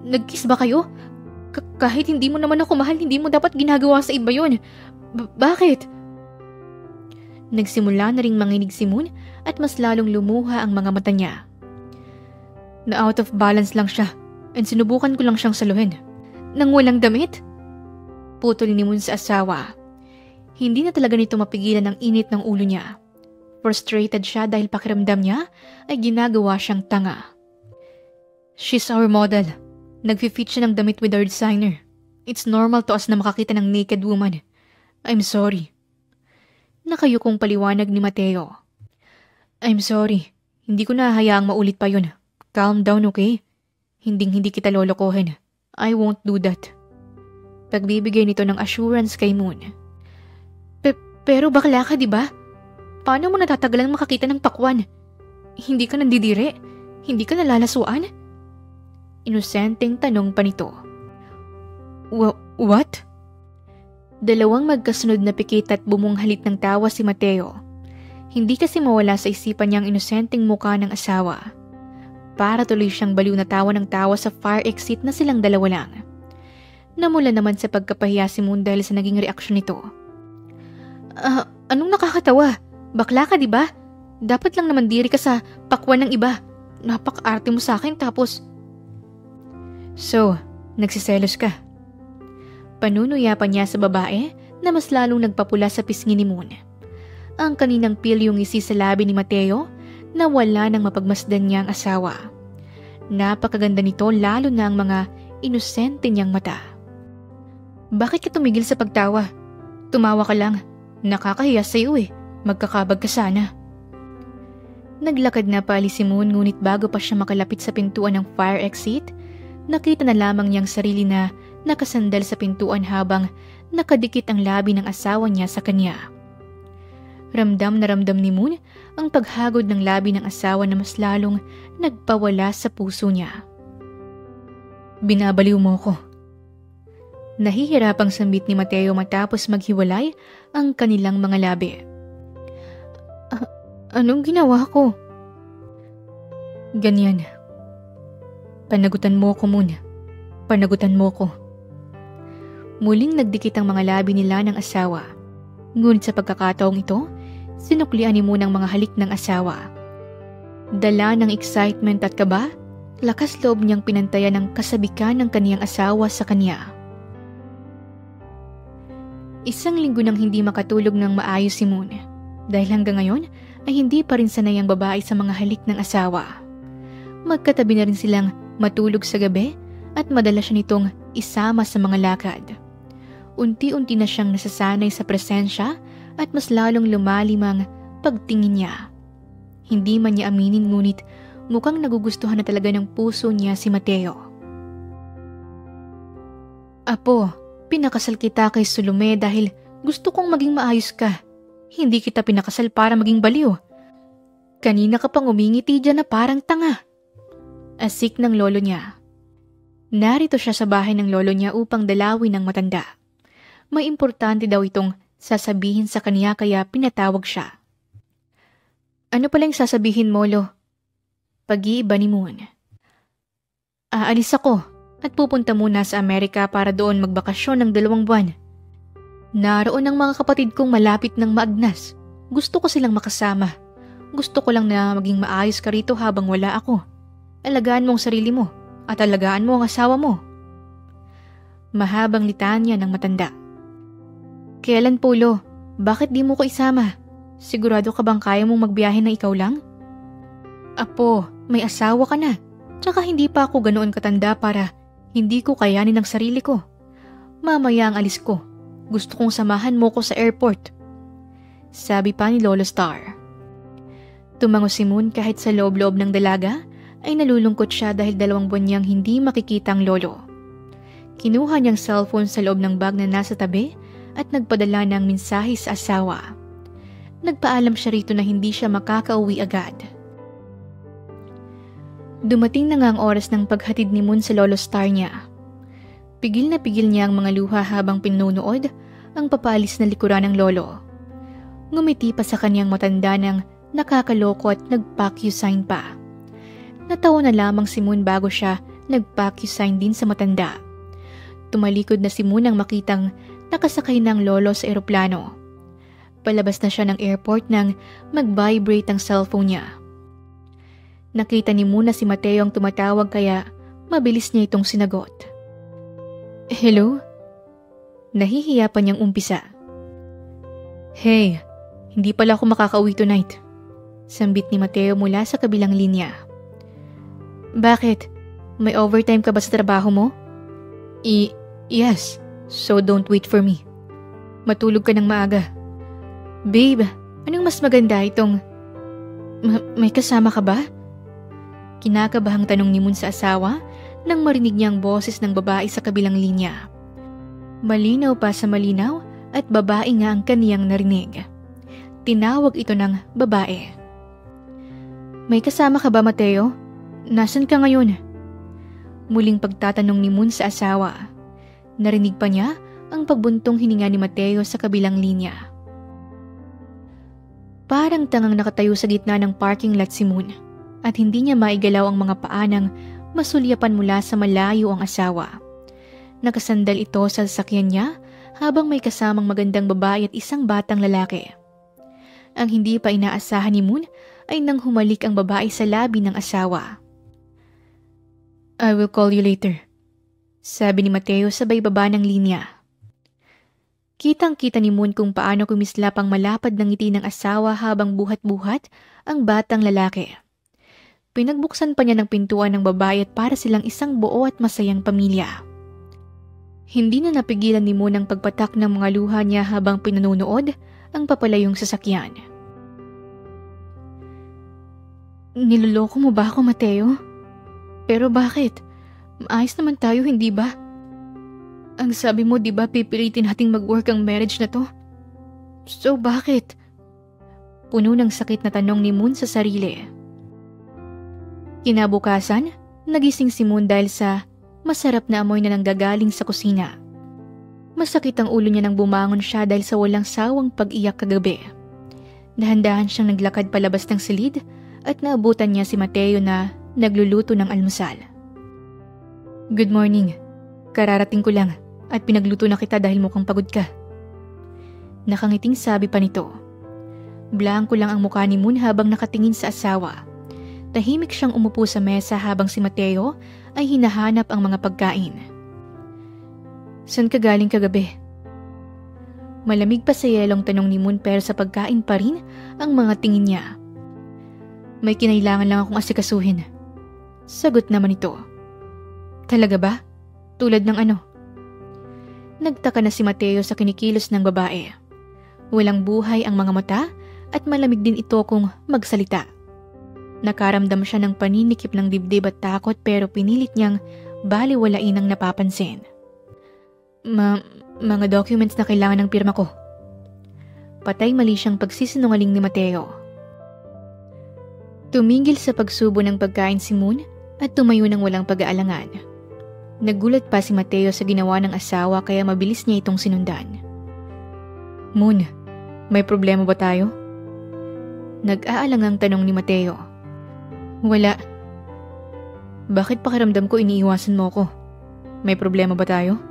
Nag-kiss ba kayo? Kahit hindi mo naman ako mahal, hindi mo dapat ginagawa sa iba yun. Bakit? Nagsimula na ring manginig si Moon at mas lalong lumuha ang mga mata niya. Na out of balance lang siya and sinubukan ko lang siyang saluhin. Nang walang damit? Putol ni Moon sa asawa. Hindi na talaga nito mapigilan ang init ng ulo niya. Frustrated siya dahil pakiramdam niya ay ginagawa siyang tanga. She's our model. Nag-fit siya ng damit with our designer. It's normal to us na makakita ng naked woman. I'm sorry. Nakayukong paliwanag ni Mateo. I'm sorry. Hindi ko na hayaang maulit pa yun. Calm down, okay? Hindi kita lolokohin. I won't do that. Pagbibigay nito ng assurance kay Moon. Pero bakla ka, di ba? Paano mo natatagalang makakita ng pakwan? Hindi ka nandidire? Hindi ka nalalasuan? Inosenteng tanong pa nito. What? Dalawang magkasunod na pikit at bumunghalit ng tawa si Mateo. Hindi kasi mawala sa isipan niya ang inosenteng muka ng asawa. para tuloy siyang baliw na tawa ng tawa sa fire exit na silang dalawa lang. Namula naman sa pagkapahiya si Moon dahil sa naging reaksyon nito. Anong nakakatawa? Bakla ka, di ba? Dapat lang naman diri ka sa pakwan ng iba. Napaka-arte mo sa akin tapos... So, nagsiselos ka? Panunuyapan niya sa babae na mas lalong nagpapula sa pisngi ni Moon. Ang kaninang pilyong ngisi sa labi ni Mateo na wala nang mapagmasdan niyang asawa. Napakaganda nito lalo na ang mga inosente niyang mata. Bakit ka tumigil sa pagtawa? Tumawa ka lang. Nakakahiya sa iyo eh. Magkakabag ka sana. Naglakad na paalis si Moon ngunit bago pa siya makalapit sa pintuan ng fire exit, nakita na lamang niyang sarili na nakasandal sa pintuan habang nakadikit ang labi ng asawa niya sa kanya. Ramdam na ramdam ni Moon ang paghagod ng labi ng asawa na mas lalong nagpawala sa puso niya. Binabaliw mo ko. Nahihirapang sambit ni Mateo matapos maghiwalay ang kanilang mga labi. Anong ginawa ko? Ganyan. Panagutan mo ko muna. Panagutan mo ko. Muling nagdikit ang mga labi nila ng asawa. Ngunit sa pagkakataong ito, sinuklian ni Moon ang mga halik ng asawa. Dala ng excitement at kaba, lakas loob niyang pinantayan ang kasabikan ng kaniyang asawa sa kanya. Isang linggo nang hindi makatulog ng maayos si Moon dahil hanggang ngayon ay hindi pa rin sanay ang babae sa mga halik ng asawa. Magkatabi na rin silang matulog sa gabi at madalas siya nitong isama sa mga lakad. Unti-unti na siyang nasasanay sa presensya at mas lalong lumalim ang pagtingin niya. Hindi man niya aminin ngunit mukhang nagugustuhan na talaga ng puso niya si Mateo. Apo, pinakasal kita kay Salome dahil gusto kong maging maayos ka. Hindi kita pinakasal para maging baliw. Kanina ka pang umingiti dyan na parang tanga. Asik ng lolo niya. Narito siya sa bahay ng lolo niya upang dalawin ng matanda. May importante daw itong sasabihin sa kanya kaya pinatawag siya. Ano pala yung sasabihin mo, Lo? Pag-iiba ni Moon. Aalis ako at pupunta muna sa Amerika para doon magbakasyon ng 2 buwan. Naroon ang mga kapatid kong malapit ng maagnas. Gusto ko silang makasama. Gusto ko lang na maging maayos ka rito habang wala ako. Alagaan mo ang sarili mo at alagaan mo ang asawa mo. Mahabang litanya ng matanda. Kailan po, Lo? Bakit di mo ko isama? Sigurado ka bang kaya mong magbiyahe na ikaw lang? Apo, may asawa ka na. Tsaka hindi pa ako ganoon katanda para hindi ko kayanin ang sarili ko. Mamaya ang alis ko. Gusto kong samahan mo ko sa airport. Sabi pa ni Lolo Star. Tumango si Moon kahit sa loob-loob ng dalaga ay nalulungkot siya dahil 2 buwan niyang hindi makikita ang lolo. Kinuha niyang cellphone sa loob ng bag na nasa tabi at nagpadala ng mensahe sa asawa. Nagpaalam siya rito na hindi siya makakauwi agad. Dumating na nga ang oras ng paghatid ni Moon sa Lolo Star niya. Pigil na pigil niya ang mga luha habang pinunood ang papalis na likuran ng lolo. Ngumiti pa sa kanyang matanda ng nakakaloko at nag-pack-you-sign pa. Natawa na lamang si Moon bago siya nag-pack-you-sign din sa matanda. Tumalikod na si Moon nang makitang nakasakay ng lolo sa eroplano. Palabas na siya ng airport nang mag-vibrate ang cellphone niya. Nakita ni Moon na si Mateo ang tumatawag kaya mabilis niya itong sinagot. Hello? Nahihiya pa niyang umpisa. Hey, hindi pala ako makakauwi tonight. Sambit ni Mateo mula sa kabilang linya. Bakit? May overtime ka ba sa trabaho mo? Yes, so don't wait for me. Matulog ka ng maaga. Babe, anong mas maganda itong... may kasama ka ba? Kinakabahang tanong ni Moon sa asawa nang marinig niya ang boses ng babae sa kabilang linya. Malinaw pa sa malinaw at babae nga ang kaniyang narinig. Tinawag ito ng babae. May kasama ka ba, Mateo? Nasaan ka ngayon? Muling pagtatanong ni Moon sa asawa. Narinig pa niya ang pagbuntong hininga ni Mateo sa kabilang linya. Parang tangang nakatayo sa gitna ng parking lot si Moon. at hindi niya maigalaw ang mga paa nang masulyapan mula sa malayo ang asawa. Nakasandal ito sa sasakyan niya habang may kasamang magandang babae at isang batang lalaki. Ang hindi pa inaasahan ni Moon ay nang humalik ang babae sa labi ng asawa. "I will call you later," sabi ni Mateo sabay baba ng linya. Kitang-kita ni Moon kung paano kumislap ang malapad ng ngiti ng asawa habang buhat-buhat ang batang lalaki. Pinagbuksan pa niya ng pintuan ng babae at para silang isang buo at masayang pamilya. Hindi na napigilan ni Moon ang pagpatak ng mga luha niya habang pinanunood ang papalayong sasakyan. "Niloloko mo ba ako, Mateo? Pero bakit? Maayos naman tayo, hindi ba? Ang sabi mo, di ba pipilitin nating mag-work ang marriage na to? So bakit?" Puno ng sakit na tanong ni Moon sa sarili. Kinabukasan, nagising si Moon dahil sa masarap na amoy na nanggagaling sa kusina. Masakit ang ulo niya nang bumangon siya dahil sa walang sawang pag-iyak kagabi. Dahan-dahan siyang naglakad palabas ng silid at naabutan niya si Mateo na nagluluto ng almusal. "Good morning. Kararating ko lang at pinagluto na kita dahil mukhang pagod ka." Nakangiting sabi pa nito. Blanko lang ang mukha ni Moon habang nakatingin sa asawa. Tahimik siyang umupo sa mesa habang si Mateo ay hinahanap ang mga pagkain. "Saan ka galing kagabi?" Malamig pa sa yelong tanong ni Moon pero sa pagkain pa rin ang mga tingin niya. "May kinailangan lang akong asikasuhin." Sagot naman ito. "Talaga ba? Tulad ng ano?" Nagtaka na si Mateo sa kinikilos ng babae. Walang buhay ang mga mata at malamig din ito kung magsalita. Nakaramdam siya ng paninikip ng dibdib at takot pero pinilit niyang baliwalain ang napapansin. Mga documents na kailangan ng pirma ko." Patay mali siyang pagsisinungaling ni Mateo. Tumigil sa pagsubo ng pagkain si Moon at tumayo ng walang pag-aalangan. Nagulat pa si Mateo sa ginawa ng asawa kaya mabilis niya itong sinundan. "Moon, may problema ba tayo?" Nag-aalangang tanong ni Mateo. "Wala. Bakit pakiramdam ko iniiwasan mo ko? May problema ba tayo?"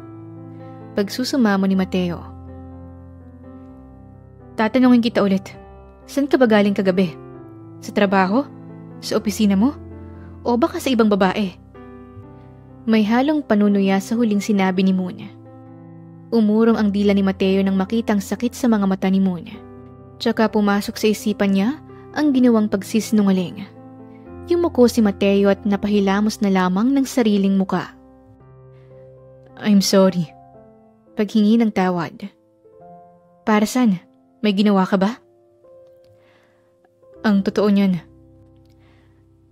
Pagsusumamo ni Mateo. "Tatanungin kita ulit. Saan ka ba galing kagabi? Sa trabaho? Sa opisina mo? O baka sa ibang babae?" May halong panunuya sa huling sinabi ni Moon. Umurong ang dila ni Mateo nang makitang sakit sa mga mata ni Moon. Tsaka pumasok sa isipan niya ang ginawang pagsisinungaling. Yumuko si Mateo at napahilamos na lamang ng sariling muka. "I'm sorry." Paghingi ng tawad. "Para saan? May ginawa ka ba?" "Ang totoo niyan,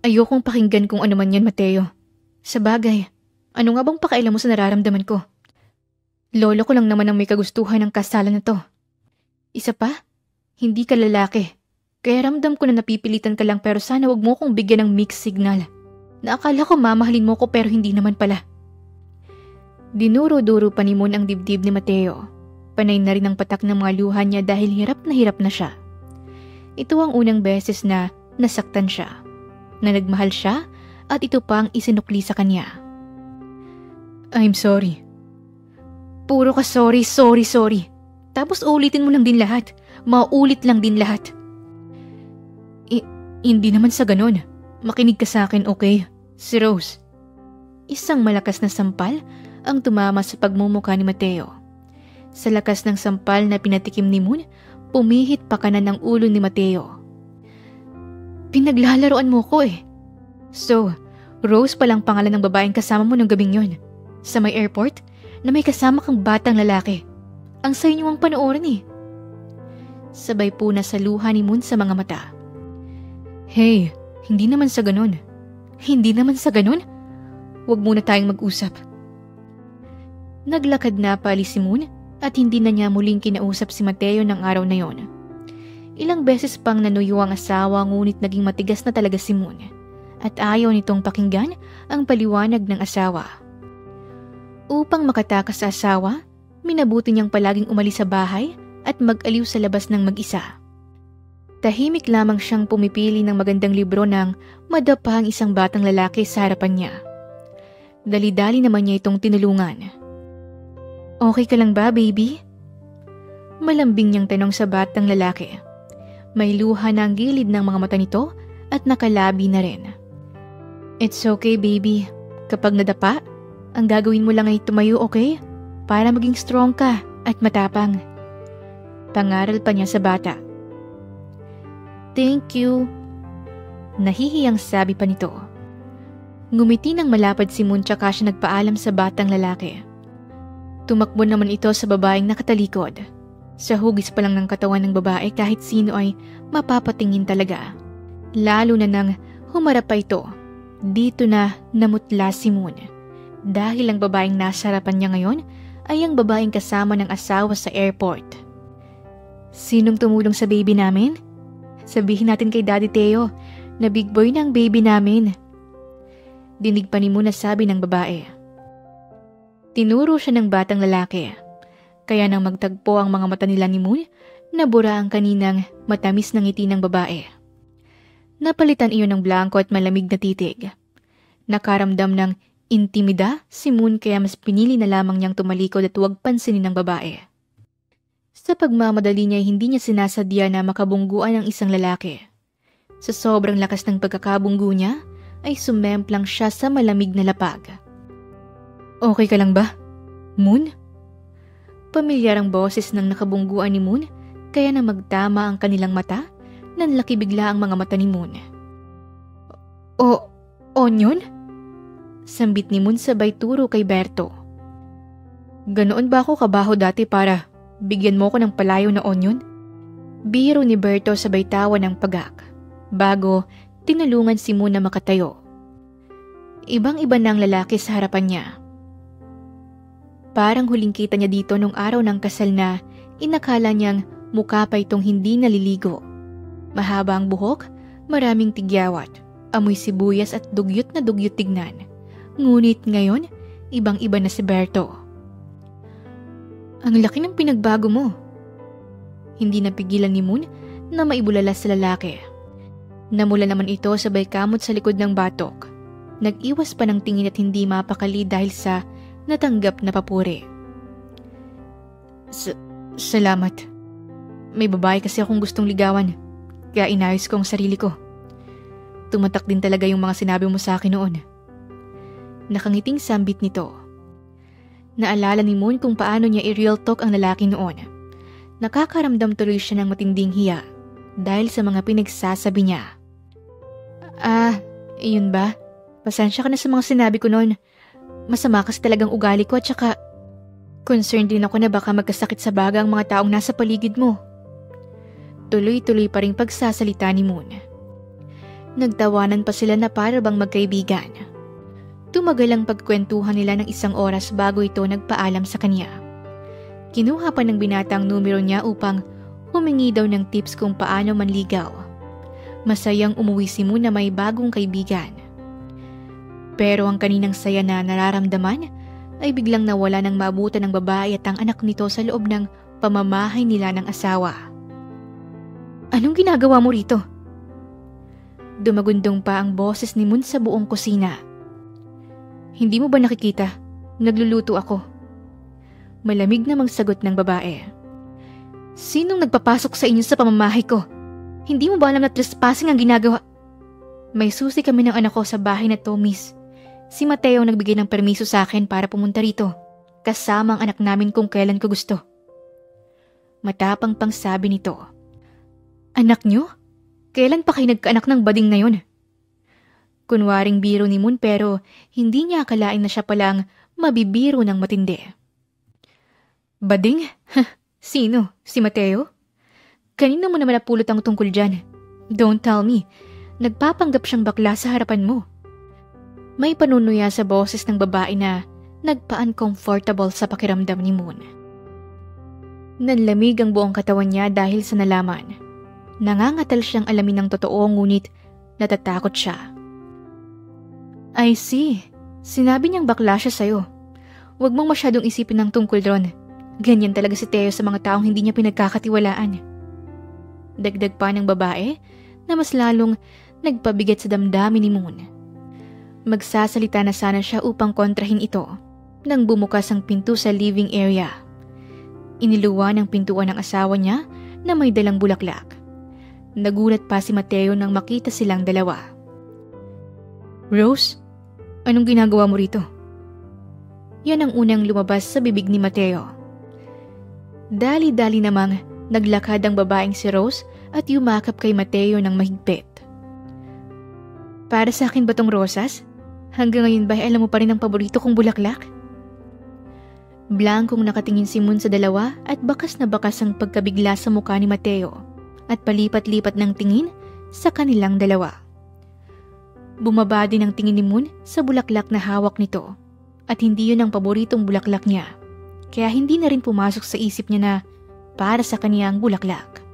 ayokong pakinggan kung ano man yan, Mateo. Sa bagay, ano nga bang pakailan mo sa nararamdaman ko? Lolo ko lang naman ang may kagustuhan ng kasalan na to. Isa pa, hindi ka lalaki. Kaya ramdam ko na napipilitan ka lang pero sana wag mo kong bigyan ng mixed signal. Naakala ko mamahalin mo ko pero hindi naman pala." Dinuro-duro pa ni Moon ang dibdib ni Mateo. Panay na rin ang patak ng mga luha niya dahil hirap na siya. Ito ang unang beses na nasaktan siya, na nagmahal siya at ito pa ang isinukli sa kanya. "I'm sorry." Puro ka sorry. Tapos ulitin mo lang din lahat. Mauulit lang din lahat. Hindi naman sa ganon. Makinig ka sa akin, okay? Si Rose. Isang malakas na sampal ang tumama sa pagmumukha ni Mateo. Sa lakas ng sampal na pinatikim ni Moon, pumihit pa kanan ng ulo ni Mateo. "Pinaglalaroan mo ko eh. So, Rose palang pangalan ng babaeng kasama mo ng gabing yon. Sa may airport na may kasama kang batang lalaki. Ang sayo niyo ang panoorin eh." Sabay po na sa luha ni Moon sa mga mata. "Hey, hindi naman sa ganun. Hindi naman sa ganun? Huwag muna tayong mag-usap." Naglakad na paalis si Moon at hindi na niya muling kinausap si Mateo ng araw na yon. Ilang beses pang nanuyo ang asawa ngunit naging matigas na talaga si Moon at ayaw nitong pakinggan ang paliwanag ng asawa. Upang makatakas sa asawa, minabuti niyang palaging umalis sa bahay at mag-aliw sa labas ng mag-isa. Tahimik lamang siyang pumipili ng magandang libro nang madapa ang isang batang lalaki sa harapan niya. Dali-dali naman niya itong tinulungan. Okay ka lang ba, baby? Malambing niyang tanong sa batang lalaki. May luha na ang gilid ng mga mata nito at nakalabi na rin. It's okay, baby. Kapag nadapa, ang gagawin mo lang ay tumayo, okay? Para maging strong ka at matapang. Pangaral pa niya sa bata. Thank you. Nahihiyang sabi pa nito. Ngumiti ng malapad si Moon tsaka siya nagpaalam sa batang lalaki. Tumakbo naman ito sa babaeng nakatalikod. Sa hugis pa lang ng katawan ng babae kahit sino ay mapapatingin talaga. Lalo na nang humarap pa ito. Dito na namutla si Moon. Dahil ang babaeng nasa harapan niya ngayon ay ang babaeng kasama ng asawa sa airport. Sinong tumulong sa baby namin? Sabihin natin kay Daddy Theo na big boy na ang baby namin. Dinig pa ni Moon na sabi ng babae. Tinuro siya ng batang lalaki. Kaya nang magtagpo ang mga mata nila ni Moon, nabura ang kaninang matamis na ngiti ng babae. Napalitan iyon ng blanco at malamig na titig. Nakaramdam ng intimida si Moon kaya mas pinili na lamang niyang tumalikod at huwag pansinin ng babae. Sa pagmamadali niya hindi niya sinasadya na makabungguan ang isang lalaki. Sa sobrang lakas ng pagkakabunggu niya, ay sumemplang siya sa malamig na lapag. Okay ka lang ba, Moon? Pamilyar ang boses ng nakabungguan ni Moon, kaya na magtama ang kanilang mata, nanlaki bigla ang mga mata ni Moon. Onion? Sambit ni Moon sabay turo kay Berto. Ganoon ba ako kabaho dati para bigyan mo ko ng palayo na onion? Biro ni Berto sabay tawa ng pagak, bago tinulungan si Moon na makatayo. Ibang-iba na ang lalaki sa harapan niya. Parang huling kita niya dito nung araw ng kasal na inakala niyang mukha pa itong hindi naliligo. Mahaba ang buhok, maraming tigyawat, amoy sibuyas at dugyot na dugyot tignan. Ngunit ngayon, ibang-iba na si Berto. Ang laki ng pinagbago mo. Hindi napigilan ni Moon na maibulala sa lalaki. Namula naman ito sabay kamot sa likod ng batok. Nag-iwas pa ng tingin at hindi mapakali dahil sa natanggap na papuri. Salamat. May babae kasi akong gustong ligawan, kaya inayos ko ang sarili ko. Tumatak din talaga yung mga sinabi mo sa akin noon. Nakangiting sambit nito. Naalala ni Moon kung paano niya i-real talk ang lalaki noon. Nakakaramdam tuloy siya ng matinding hiya dahil sa mga pinagsasabi niya. Iyon ba? Pasensya ka na sa mga sinabi ko noon. Masama kasi talagang ugali ko at saka concerned din ako na baka magkasakit sa baga ang mga taong nasa paligid mo. Tuloy-tuloy pa ring pagsasalita ni Moon. Nagtawanan pa sila na para bang magkaibigan. Tumagal ang pagkwentuhan nila ng 1 oras bago ito nagpaalam sa kanya. Kinuha pa ng binata ang numero niya upang humingi daw ng tips kung paano manligaw. Masayang umuwi si Moon na may bagong kaibigan. Pero ang kaninang saya na nararamdaman ay biglang nawala ng maabutan ng babae at ang anak nito sa loob ng pamamahay nila ng asawa. Anong ginagawa mo rito? Dumagundong pa ang boses ni Moon sa buong kusina. Hindi mo ba nakikita? Nagluluto ako. Malamig namang sagot ng babae. Sinong nagpapasok sa inyo sa pamamahay ko? Hindi mo ba alam na trespassing ang ginagawa? May susi kami ng anak ko sa bahay na to, miss. Si Mateo nagbigay ng permiso sa akin para pumunta rito. Kasama ang anak namin kung kailan ko gusto. Matapang pang sabi nito. Anak nyo? Kailan pa kayo nagkaanak ng bading na yun? Kunwaring biro ni Moon pero hindi niya akalain na siya palang mabibiro ng matindi. Bading? Sino? Si Mateo? Kanina mo naman napulot ang tungkol dyan. Don't tell me. Nagpapanggap siyang bakla sa harapan mo. May panunuya sa boses ng babae na nagpa-uncomfortable sa pakiramdam ni Moon. Nanlamig ang buong katawan niya dahil sa nalaman. Nangangatal siyang alamin ng totoo ngunit natatakot siya. I see. Sinabi niyang bakla siya sa'yo. Huwag mong masyadong isipin ng tungkol doon. Ganyan talaga si Theo sa mga taong hindi niya pinagkakatiwalaan. Dagdag pa ng babae na mas lalong nagpabigat sa damdamin ni Moon. Magsasalita na sana siya upang kontrahin ito nang bumukas ang pinto sa living area. Iniluwa ng pintuan ng asawa niya na may dalang bulaklak. Nagulat pa si Mateo nang makita silang dalawa. "Rose, anong ginagawa mo rito?" Yan ang unang lumabas sa bibig ni Mateo. Dali-dali namang naglakad ang babaeng si Rose at yumakap kay Mateo ng mahigpit. "Para sa akin ba tong rosas? Hanggang ngayon ba alam mo pa rin ang paborito kong bulaklak?" Blankong nakatingin si Moon sa dalawa at bakas na bakas ang pagkabigla sa mukha ni Mateo at palipat-lipat ng tingin sa kanilang dalawa. Bumaba din ang tingin ni Moon sa bulaklak na hawak nito at hindi yun ang paboritong bulaklak niya, kaya hindi na rin pumasok sa isip niya na para sa kanya ang bulaklak.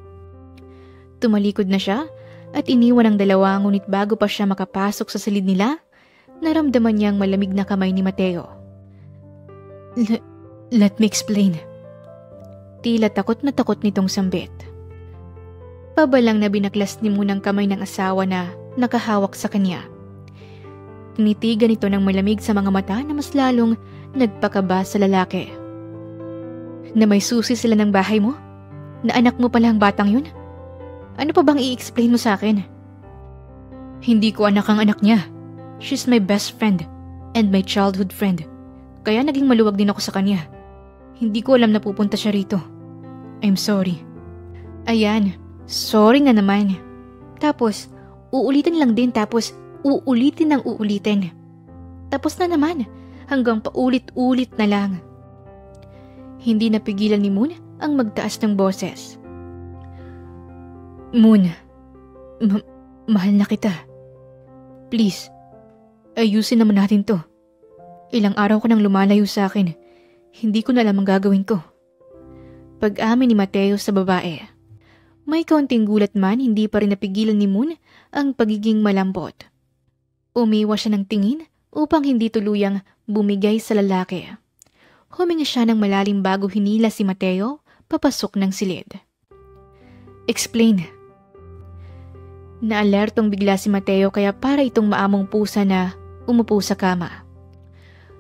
Tumalikod na siya at iniwan ang dalawa, ngunit bago pa siya makapasok sa silid nila, naramdaman niyang malamig na kamay ni Mateo. Let me explain." Tila takot na takot nitong sambit. Pabalang na binaklas ni Moon ang kamay ng asawa na nakahawak sa kanya. Tinitigan ito ng malamig sa mga mata na mas lalong nagpakaba sa lalaki. "Na may susi sila ng bahay mo? Na anak mo pala ang batang yun? Ano pa bang i-explain mo sa akin?" "Hindi ko anak ang anak niya. She's my best friend and my childhood friend. Kaya naging maluwag din ako sa kanya. Hindi ko alam na pupunta siya rito. I'm sorry." Ayan, sorry na naman. Tapos, uulitin lang din, tapos uulitin ng uulitin. Tapos na naman, hanggang paulit-ulit na lang. Hindi napigilan ni Moon ang magtaas ng boses. "Moon, mahal na kita. Please, ayusin naman natin to. Ilang araw ko nang lumalayo sa akin. Hindi ko na alam ang gagawin ko." Pag-amin ni Mateo sa babae. May kaunting gulat man, hindi pa rin napigilan ni Moon ang pagiging malambot. Umiwas siya ng tingin upang hindi tuluyang bumigay sa lalaki. Huminga siya ng malalim bago hinila si Mateo papasok ng silid. "Explain." Naalertong bigla si Mateo, kaya para itong maamong pusa na umupo sa kama.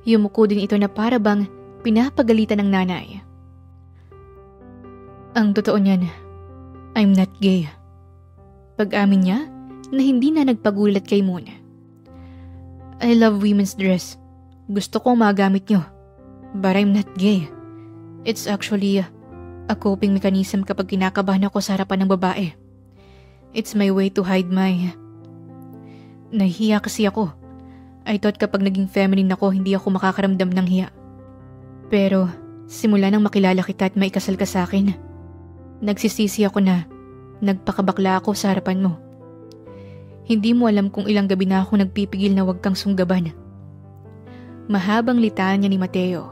Yumuko din ito na para bang pinapagalitan ng nanay. "Ang totoo niyan, I'm not gay." Pag-amin niya na hindi na nagpagulat kay Moon. "I love women's dress. Gusto kong magamit niyo. But I'm not gay. It's actually a coping mechanism kapag kinakabahan ako sa harapan ng babae. It's my way to hide my..." Nahihiya kasi ako. I thought kapag naging feminine ako, hindi ako makakaramdam ng hiya. Pero simula nang makilala kita at maikasal ka sa akin, nagsisisi ako na nagpakabakla ako sa harapan mo. Hindi mo alam kung ilang gabi na ako nagpipigil na huwag kang sunggaban." Mahabang litanya ni Mateo.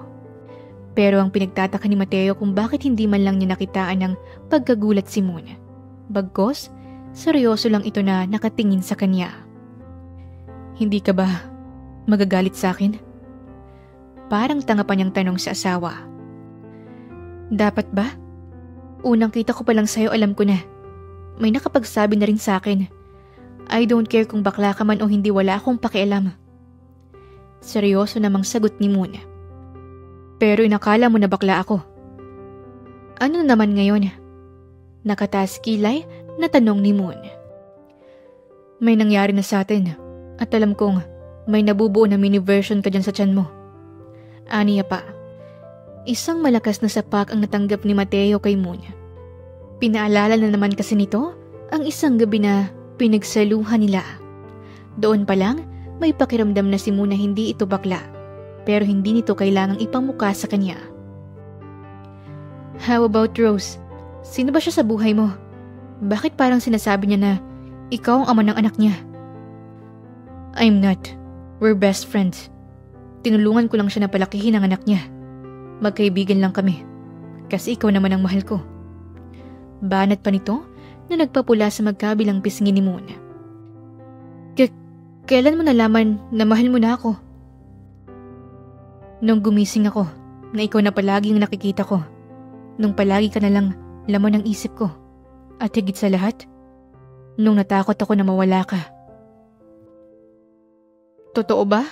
Pero ang pinagtataka ni Mateo kung bakit hindi man lang niya nakitaan ng pagkagulat si Moon. Bagkos, seryoso lang ito na nakatingin sa kanya. "Hindi ka ba magagalit sa akin?" Parang tanga pa niyang tanong sa asawa. "Dapat ba? Unang kita ko pa lang sa'yo, alam ko na. May nakapagsabi na rin sa akin. I don't care kung bakla ka man o hindi, wala akong pakialam." Seryoso namang sagot ni Moon. "Pero inakala mo na bakla ako. Ano naman ngayon?" Nakataas kilay na tanong ni Moon. "May nangyari na sa atin at alam kong may nabubuo na mini version ka dyan sa tiyan mo." Aniya pa. Isang malakas na sapak ang natanggap ni Mateo kay Moon. Pinaalala na naman kasi nito ang isang gabi na pinagsaluhan nila. Doon pa lang, may pakiramdam na si Moon na hindi ito bakla, pero hindi nito kailangang ipamukha sa kanya. "How about Rose? Sino ba siya sa buhay mo? Bakit parang sinasabi niya na ikaw ang ama ng anak niya?" "I'm not. We're best friends. Tinulungan ko lang siya na palakihin ang anak niya. Magkaibigan lang kami. Kasi ikaw naman ang mahal ko." Banat pa nito na nagpapula sa magkabilang pisngi ni Moon. Kailan mo nalaman na mahal mo na ako?" "Nung gumising ako, na ikaw na palaging nakikita ko. Nung palagi ka na lang laman ng isip ko. At higit sa lahat, nung natakot ako na mawala ka. Totoo ba?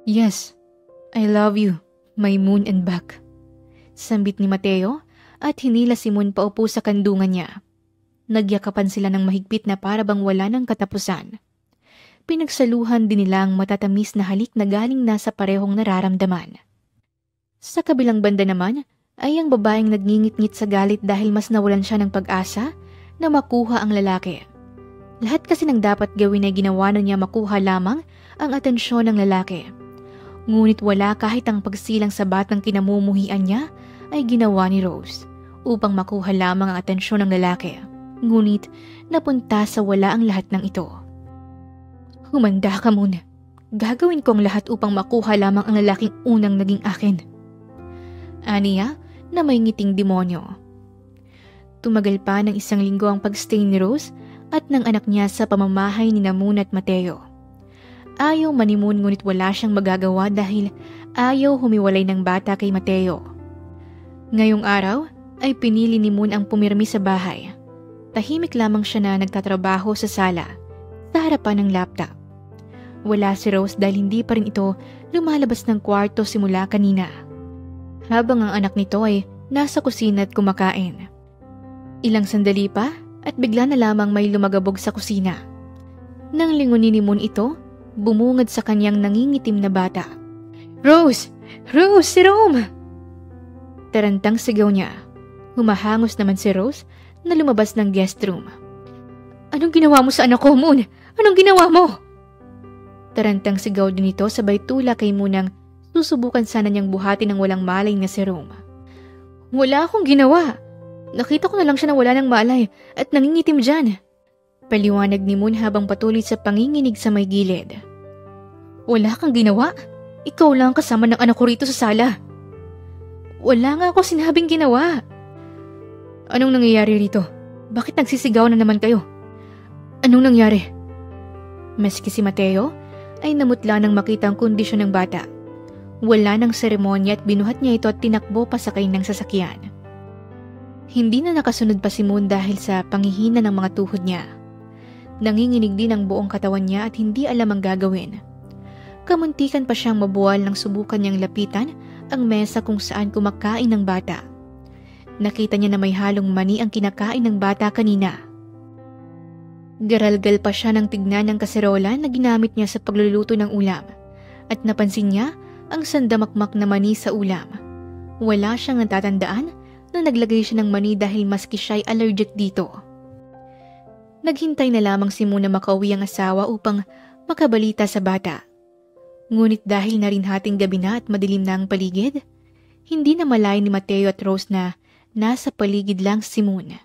Yes, I love you, my moon and back. Sambit ni Mateo at hinila si Moon paupo sa kandungan niya. Nagyakapan sila ng mahigpit na para bang wala ng katapusan. Pinagsaluhan din nila ang matatamis na halik na galing na sa parehong nararamdaman. Sa kabilang banda naman ay ang babaeng nagngingit-ngit sa galit dahil mas nawalan siya ng pag-asa na makuha ang lalaki. Lahat kasi ng dapat gawin ay ginawa na niya makuha lamang ang atensyon ng lalaki. Ngunit wala kahit ang pagsilang sa batang kinamumuhian niya ay ginawa ni Rose upang makuha lamang ang atensyon ng lalaki. Ngunit napunta sa wala ang lahat ng ito. Humanda ka muna. Gagawin ko ang lahat upang makuha lamang ang lalaking unang naging akin. Aniya na may ngiting demonyo. Tumagal pa ng 1 linggo ang pagstay ni Rose at ng anak niya sa pamamahay ni Moon at Mateo. Ayaw man ni Moon ngunit wala siyang magagawa dahil ayaw humiwalay ng bata kay Mateo. Ngayong araw ay pinili ni Moon ang pumirmi sa bahay. Tahimik lamang siya na nagtatrabaho sa sala, sa harapan ng laptop. Wala si Rose dahil hindi pa rin ito lumalabas ng kwarto simula kanina. Habang ang anak nito ay nasa kusina at kumakain. Ilang sandali pa at bigla na lamang may lumagabog sa kusina. Nang lingunin ni Moon ito, bumungad sa kanyang nangingitim na bata. Rose! Rose! Si Rome! Tarantang sigaw niya. Humahangos naman si Rose na lumabas ng guest room. Anong ginawa mo sa anak ko, Moon? Anong ginawa mo? Tarantang sigaw din ito sabay tula kay Moon nang susubukan sana niyang buhatin ng walang malay na si Rome. Wala akong ginawa. Nakita ko na lang siya na wala ng malay at nangingitim dyan. Paliwanag ni Moon habang patuloy sa panginginig sa may gilid. Wala kang ginawa? Ikaw lang kasama ng anak ko rito sa sala. Wala nga ako sinabing ginawa. Anong nangyayari rito? Bakit nagsisigaw na naman kayo? Anong nangyari? Maski si Mateo ay namutla nang makita ang kondisyon ng bata. Wala ng seremonya at binuhat niya ito at tinakbo pasakay ng sasakyan. Hindi na nakasunod pa si Moon dahil sa panghihina ng mga tuhod niya. Nanginginig din ang buong katawan niya at hindi alam ang gagawin. Kamuntikan pa siyang mabuwal nang subukan niyang lapitan ang mesa kung saan kumakain ng bata. Nakita niya na may halong mani ang kinakain ng bata kanina. Garalgal pa siya nang tignan ang kaserola na ginamit niya sa pagluluto ng ulam at napansin niya ang sandamakmak na mani sa ulam. Wala siyang natatandaan na naglagay siya ng mani dahil maski siya'y allergic dito. Naghintay na lamang si Moon na makauwi ang asawa upang makabalita sa bata. Ngunit dahil na rin hating gabi na at madilim na ang paligid, hindi na malay ni Mateo at Rose na nasa paligid lang si Moon.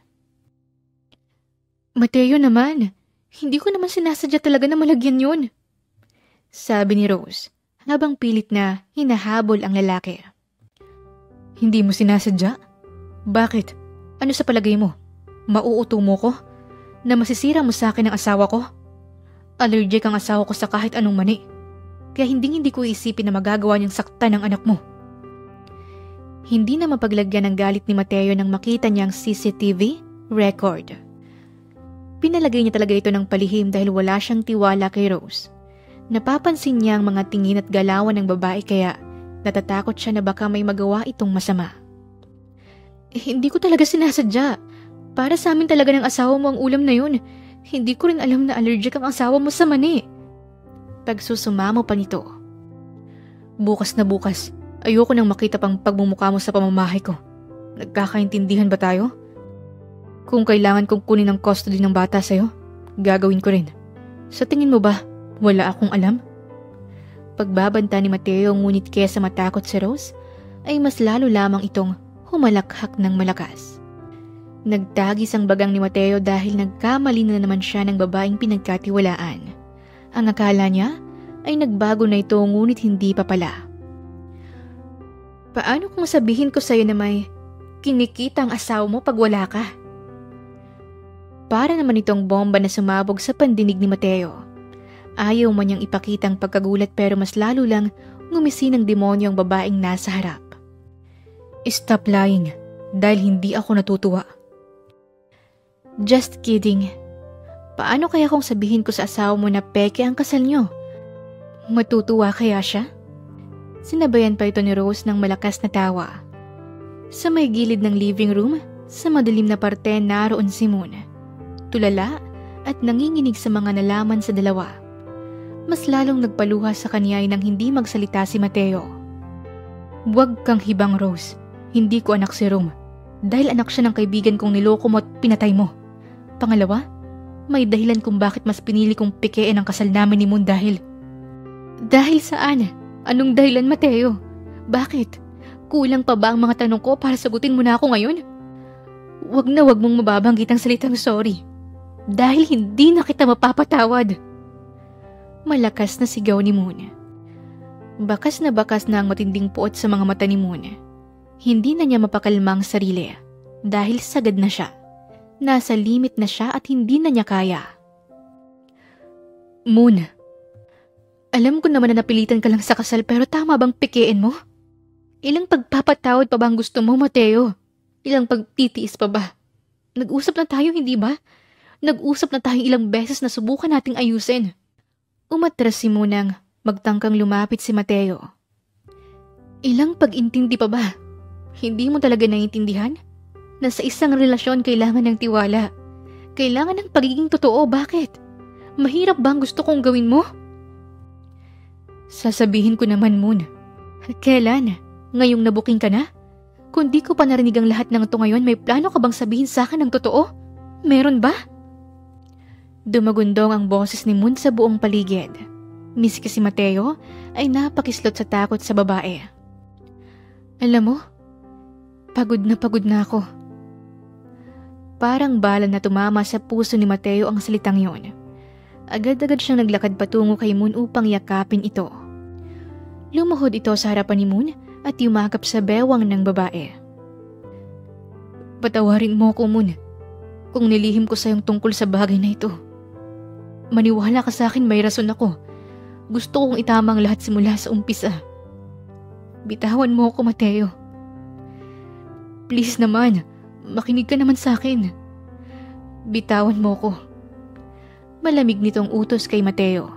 Mateo naman, hindi ko naman sinasadya talaga na malagyan yun. Sabi ni Rose habang pilit na hinahabol ang lalaki. Hindi mo sinasadya? Bakit? Ano sa palagay mo? Mauuto mo ko? Na masisira mo sa akin ang asawa ko? Allergic ang asawa ko sa kahit anong mani. Kaya hindi ko isipin na magagawa niyang saktan ng anak mo. Hindi na mapaglagyan ng galit ni Mateo nang makita niyang CCTV record. Pinalagay niya talaga ito ng palihim dahil wala siyang tiwala kay Rose. Napapansin niya ang mga tingin at galawan ng babae kaya natatakot siya na baka may magawa itong masama. Hindi ko talaga sinasadya. Para sa amin talaga ng asawa mo ang ulam na yun. Hindi ko rin alam na allergic ang asawa mo sa mani. Pagsusumamo pa nito. Bukas na bukas, ayoko nang makita pang pagmumukha mo sa pamamahay ko. Nagkakaintindihan ba tayo? Kung kailangan kong kunin ang custody ng bata sa'yo, gagawin ko rin. Sa tingin mo ba, wala akong alam? Pagbabanta ni Mateo ngunit kesa matakot si Rose, ay mas lalo lamang itong humalakhak ng malakas. Nagtagis ang bagang ni Mateo dahil nagkamali na naman siya ng babaeng pinagkatiwalaan. Ang akala niya ay nagbago na ito ngunit hindi pa pala. Paano kung sabihin ko sa'yo na may kinikita ang asawa mo pag wala ka? Para naman itong bomba na sumabog sa pandinig ni Mateo. Ayaw man niyang ipakita ang pagkagulat pero mas lalo lang ngumisi ng demonyo ang babaeng nasa harap. Stop lying dahil hindi ako natutuwa. Just kidding. Paano kaya kung sabihin ko sa asawa mo na peke ang kasal nyo? Matutuwa kaya siya? Sinabayan pa ito ni Rose ng malakas na tawa. Sa may gilid ng living room, sa madilim na parte naroon si Moon. Tulala at nanginginig sa mga nalaman sa dalawa. Mas lalong nagpaluha sa kanya ay nang hindi magsalita si Mateo. Huwag kang hibang, Rose. Hindi ko anak si Rome. Dahil anak siya ng kaibigan kong niloko mo at pinatay mo. Pangalawa, may dahilan kung bakit mas pinili kong pikein ang kasal namin ni Moon dahil... Dahil saan? Anong dahilan, Mateo? Bakit? Kulang pa ba ang mga tanong ko para sagutin mo na ako ngayon? Wag na wag mong mababanggit ang salitang sorry. Dahil hindi na kita mapapatawad. Malakas na sigaw ni Moon. Bakas na ang matinding puot sa mga mata ni Moon. Hindi na niya mapakalma ang sarili dahil sagad na siya. Nasa limit na siya at hindi na niya kaya. Moon, alam ko naman na napilitan ka lang sa kasal pero tama bang pikein mo? Ilang pagpapatawad pa bang gusto mo, Mateo? Ilang pagtitiis pa ba? Nag-usap na tayo, hindi ba? Nag-usap na tayong ilang beses na subukan nating ayusin. Umatras si Munang magtangkang lumapit si Mateo. Ilang pag-intindi pa ba? Hindi mo talaga naiintindihan? Na sa isang relasyon kailangan ng tiwala. Kailangan ng pagiging totoo. Bakit? Mahirap ba ang gusto kong gawin mo? Sasabihin ko naman, Moon. Kailan? Ngayong nabuking ka na? Kung di ko pa narinig ang lahat ng ito ngayon, may plano ka bang sabihin sa akin ng totoo? Meron ba? Dumagundong ang boses ni Moon sa buong paligid. Miski si Mateo ay napakislot sa takot sa babae. Alam mo, pagod na ako. Parang bala na tumama sa puso ni Mateo ang salitang yon. Agad-agad siyang naglakad patungo kay Moon upang yakapin ito. Lumuhod ito sa harapan ni Moon at yumakap sa bewang ng babae. Patawarin mo ako, Moon, kung nilihim ko sa iyong tungkol sa bagay na ito. Maniwala ka sa akin, may rason ako. Gusto kong itama ang lahat simula sa umpisa. Bitawan mo ako, Mateo. Please naman, makinig ka naman sa akin. Bitawan mo ko. Malamig nitong utos kay Mateo.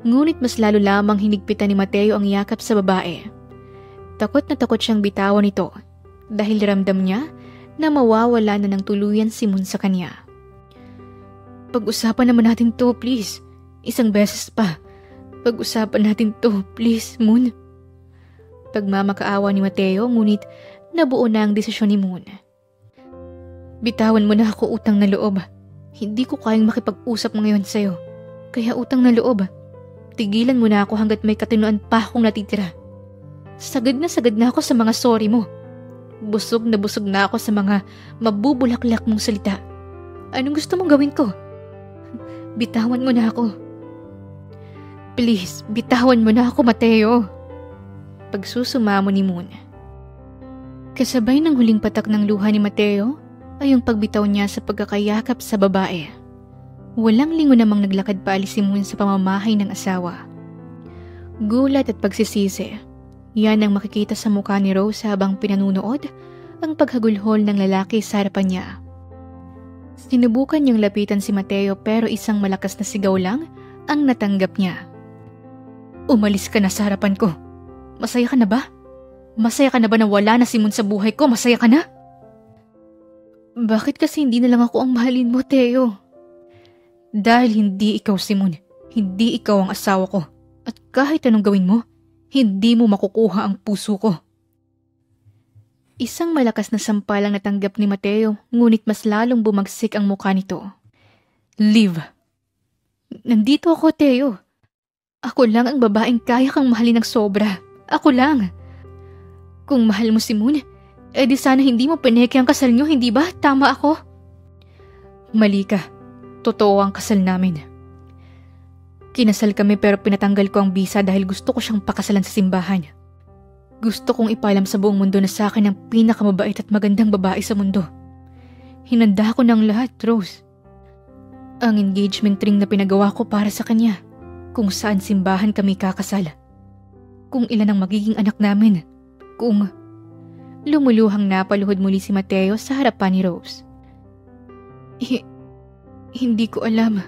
Ngunit mas lalo lamang hinigpitan ni Mateo ang yakap sa babae. Takot na takot siyang bitawan ito dahil ramdam niya na mawawala na ng tuluyan si Moon sa kanya. Pag-usapan naman natin to, please. Isang beses pa. Pag-usapan natin to, please, Moon. Pagmamakaawa ni Mateo, ngunit nabuo na ang desisyon ni Moon. Bitawan mo na ako, utang na loob. Hindi ko kayang makipag-usap ngayon sa'yo. Kaya utang na loob. Tigilan mo na ako hanggat may katinuan pa akong natitira. Sagad na ako sa mga sorry mo. Busog na ako sa mga mabubulaklak mong salita. Anong gusto mong gawin ko? Bitawan mo na ako. Please, bitawan mo na ako, Mateo. Pagsusumamo ni Moon. Kasabay ng huling patak ng luha ni Mateo ay yung pagbitaw niya sa pagkakayakap sa babae. Walang lingon namang naglakad paalis si Moon sa pamamahay ng asawa. Gulat at pagsisisi. Yan ang makikita sa mukha ni Rose habang pinanunood ang paghagulhol ng lalaki sa harapan niya. Sinubukan niyang lapitan si Mateo pero isang malakas na sigaw lang ang natanggap niya. Umalis ka na sa harapan ko. Masaya ka na ba? Masaya ka na ba na wala na si Moon sa buhay ko? Masaya ka na? Bakit kasi hindi na lang ako ang mahalin mo, Teo? Dahil hindi ikaw si Moon. Hindi ikaw ang asawa ko. At kahit anong gawin mo, hindi mo makukuha ang puso ko. Isang malakas na sampalang natanggap ni Mateo, ngunit mas lalong bumagsik ang mukha nito. Liv. Nandito ako, Teo. Ako lang ang babaeng kaya kang mahalin ng sobra. Ako lang. Kung mahal mo si Moon, edi sana hindi mo pineke ang kasal niyo, hindi ba? Tama ako? Mali ka. Totoo ang kasal namin. Kinasal kami pero pinatanggal ko ang bisa dahil gusto ko siyang pakasalan sa simbahan. Gusto kong ipaalam sa buong mundo na sa akin ang pinakamabait at magandang babae sa mundo. Hinanda ko ng lahat, Rose. Ang engagement ring na pinagawa ko para sa kanya, kung saan simbahan kami kakasal. Kung ilan ang magiging anak namin. Kung... Lumuluhang napaluhod muli si Mateo sa harapan ni Rose. Hi- Hindi ko alam.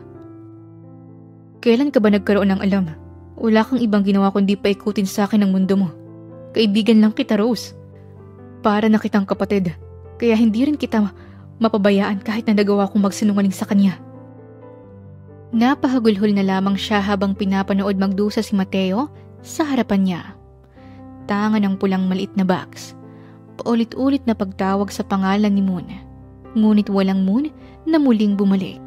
Kailan ka ba nagkaroon ng alam? Wala kang ibang ginawa kundi paikutin sa akin ang mundo mo. Kaibigan lang kita, Rose. Para na kitang kapatid. Kaya hindi rin kita mapabayaan kahit na nagawa kong magsinungaling sa kanya. Napahagulhol na lamang siya habang pinapanood magdusa si Mateo sa harapan niya. Tanga ng pulang maliit na box. Paulit-ulit na pagtawag sa pangalan ni Moon. Ngunit walang Moon na muling bumalik.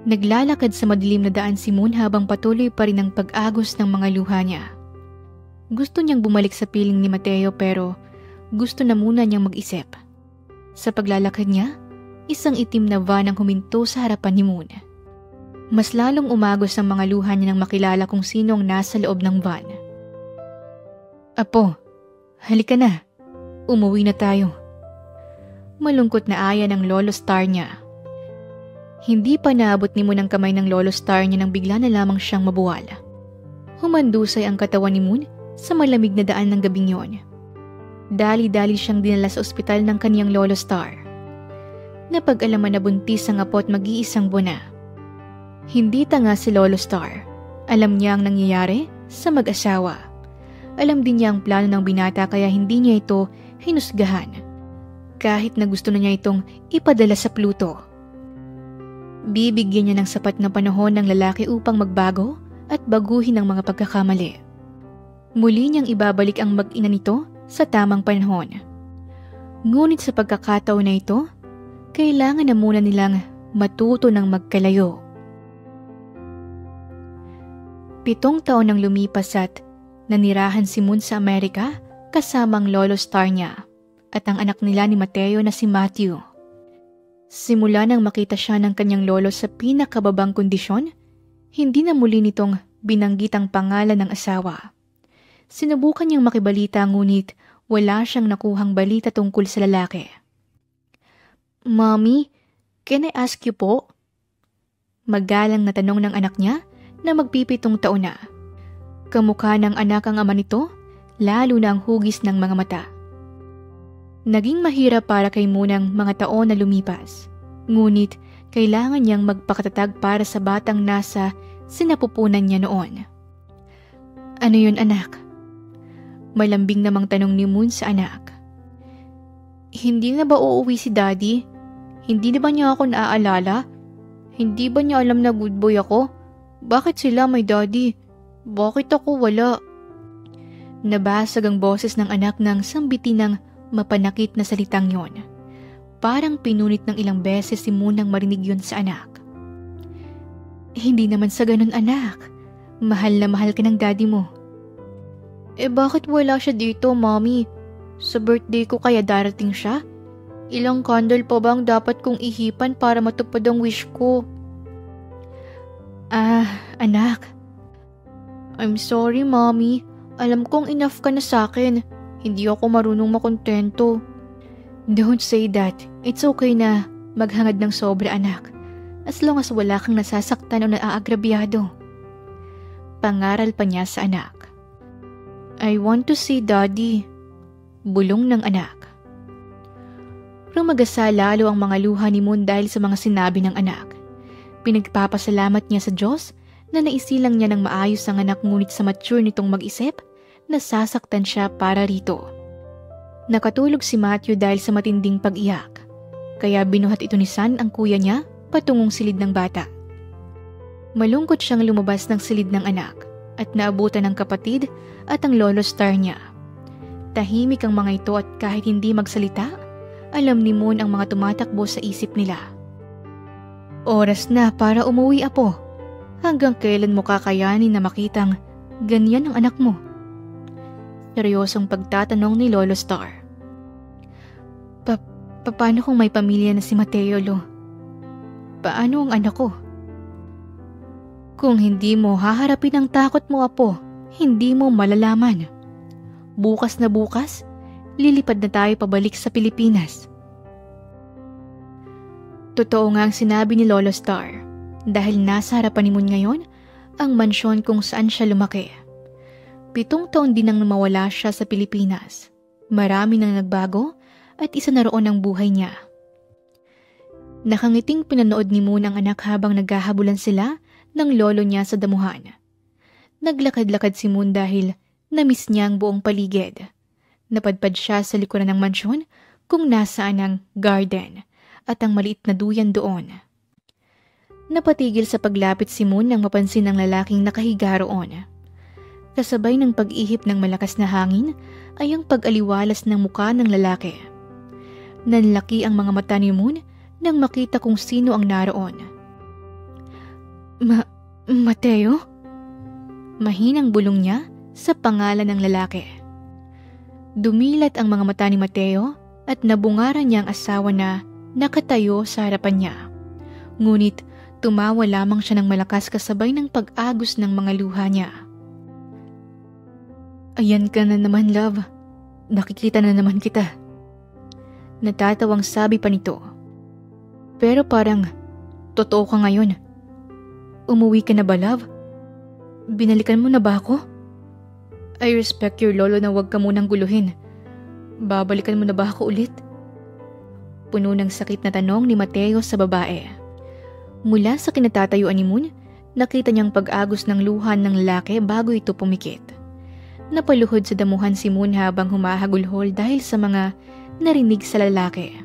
Naglalakad sa madilim na daan si Moon habang patuloy pa rin ang pag-agos ng mga luha niya. Gusto niyang bumalik sa piling ni Mateo pero gusto na muna niyang mag-isip. Sa paglalakad niya, isang itim na van ang huminto sa harapan ni Moon. Mas lalong umagos ang mga luha niya nang makilala kung sino ang nasa loob ng van. Apo, halika na. Umuwi na tayo. Malungkot na aya ng Lolo Star niya. Hindi pa naabot ni Moon ang kamay ng Lolo Star niya nang bigla na lamang siyang mabuwal. Humandusay ang katawan ni Moon sa malamig na daan ng gabing yon. Dali-dali siyang dinala sa ospital ng kaniyang Lolo Star. Napag-alaman na buntis ang apo at mag-iisang buwan na. Hindi tanga si Lolo Star. Alam niya ang nangyayari sa mag-asawa. Alam din niya ang plano ng binata kaya hindi niya ito hinusgahan. Kahit na gusto na niya itong ipadala sa Pluto. Bibigyan niya ng sapat na panahon ng lalaki upang magbago at baguhin ang mga pagkakamali. Muli niyang ibabalik ang mag-ina nito sa tamang panahon. Ngunit sa pagkakataon na ito, kailangan na muna nilang matuto ng magkalayo. 7 taon nang lumipas at nanirahan si Moon sa Amerika kasama ang Lolo Star niya at ang anak nila ni Mateo na si Matthew. Simula nang makita siya ng kanyang lolo sa pinakababang kondisyon, hindi na muli nitong binanggit ang pangalan ng asawa. Sinubukan niyang makibalita ngunit wala siyang nakuhang balita tungkol sa lalaki. Mommy, can I ask you po? Magalang na tanong ng anak niya na magpipitong taon na. Kamukha ng anak ang ama nito, lalo na ang hugis ng mga mata. Naging mahirap para kay Moon ang mga taon na lumipas. Ngunit kailangan niyang magpakatatag para sa batang nasa sinapupunan niya noon. Ano yun, anak? Malambing namang tanong ni Moon sa anak. Hindi na ba uuwi si Daddy? Hindi na ba niya ako naaalala? Hindi ba niya alam na good boy ako? Bakit sila may daddy? Bakit ako wala? Nabasag ang boses ng anak ng sambitin ng mapanakit na salitang yon. Parang pinunit ng ilang beses si Moon nang marinig yun sa anak. Hindi naman sa ganun, anak. Mahal na mahal ka ng daddy mo. Bakit wala siya dito, mommy? Sa birthday ko kaya darating siya? Ilang candle pa bang dapat kong ihipan para matupad ang wish ko? Anak. I'm sorry, mommy. Alam kong enough ka na sa akin. Hindi ako marunong makontento. Don't say that. It's okay na maghangad ng sobra, anak. As long as wala kang nasasaktan o naaagrabyado. Pangaral pa niya sa anak. I want to see Daddy. Bulong ng anak. Rumagasa lalo ang mga luha ni Moon dahil sa mga sinabi ng anak. Pinagpapasalamat niya sa Diyos na naisilang niya ng maayos ang anak ngunit sa mature nitong mag-isip, nasasaktan siya para rito. Nakatulog si Matthew dahil sa matinding pag-iyak. Kaya binuhat ito ni San ang kuya niya patungong silid ng bata. Malungkot siyang lumabas ng silid ng anak at naabutan ng kapatid at ang Lolo Star niya. Tahimik ang mga ito at kahit hindi magsalita, alam ni Moon ang mga tumatakbo sa isip nila. Oras na para umuwi, apo. Hanggang kailan mo kakayanin na makitang ganyan ang anak mo? Seryosong pagtatanong ni Lolo Star. Paano kung may pamilya na si Mateo, Lo? Paano ang anak ko? Kung hindi mo haharapin ang takot mo, apo, hindi mo malalaman. Bukas na bukas, lilipad na tayo pabalik sa Pilipinas. Totoo nga ang sinabi ni Lolo Star dahil nasa harapan ni Moon ngayon ang mansyon kung saan siya lumaki. 7 taon din nang mawala siya sa Pilipinas. Marami nang nagbago at isa na roon ang buhay niya. Nakangiting pinanood ni Moon ang anak habang naghahabulan sila ng lolo niya sa damuhan. Naglakad-lakad si Moon dahil na-miss niya ang buong paligid. Napadpad siya sa likuran ng mansyon kung nasaan ang garden at ang maliit na duyan doon. Napatigil sa paglapit si Moon nang mapansin ng lalaking nakahiga roon. Kasabay ng pag-ihip ng malakas na hangin ay ang pag-aliwalas ng muka ng lalaki. Nanlaki ang mga mata ni Moon nang makita kung sino ang naroon. Mateo? Mahinang bulong niya sa pangalan ng lalaki. Dumilat ang mga mata ni Mateo at nabungaran niya ang asawa na nakatayo sa harapan niya. Ngunit tumawa lamang siya ng malakas kasabay ng pag-agos ng mga luha niya. Ayan ka na naman, love. Nakikita na naman kita. Natatawang sabi pa nito. Pero parang, totoo ka ngayon. Umuwi ka na ba, love? Binalikan mo na ba ako? I respect your lolo na huwag ka munang guluhin. Babalikan mo na ba ako ulit? Puno ng sakit na tanong ni Mateo sa babae. Mula sa kinatatayuan ni Moon, nakita niyang pag-agos ng luhan ng lalaki bago ito pumikit. Napaluhod sa damuhan si Moon habang humahagulhol dahil sa mga narinig sa lalaki.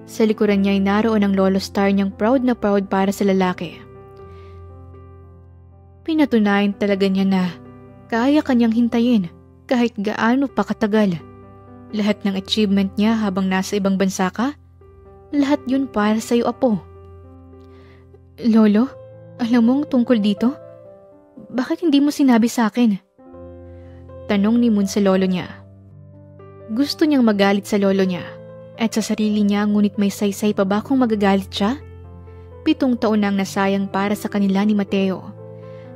Sa likuran niya ay naroon ang lolo star niyang proud na proud para sa lalaki. Pinatunayan talaga niya na kaya kanyang hintayin kahit gaano pa katagal. Lahat ng achievement niya habang nasa ibang bansa ka, lahat yun para sa iyo, apo. Lolo, alam mong tungkol dito? Bakit hindi mo sinabi sa akin? Tanong ni Moon sa lolo niya. Gusto niyang magalit sa lolo niya at sa sarili niya, ngunit may saysay pa ba kung magagalit siya? 7 taon nang nasayang para sa kanila ni Mateo.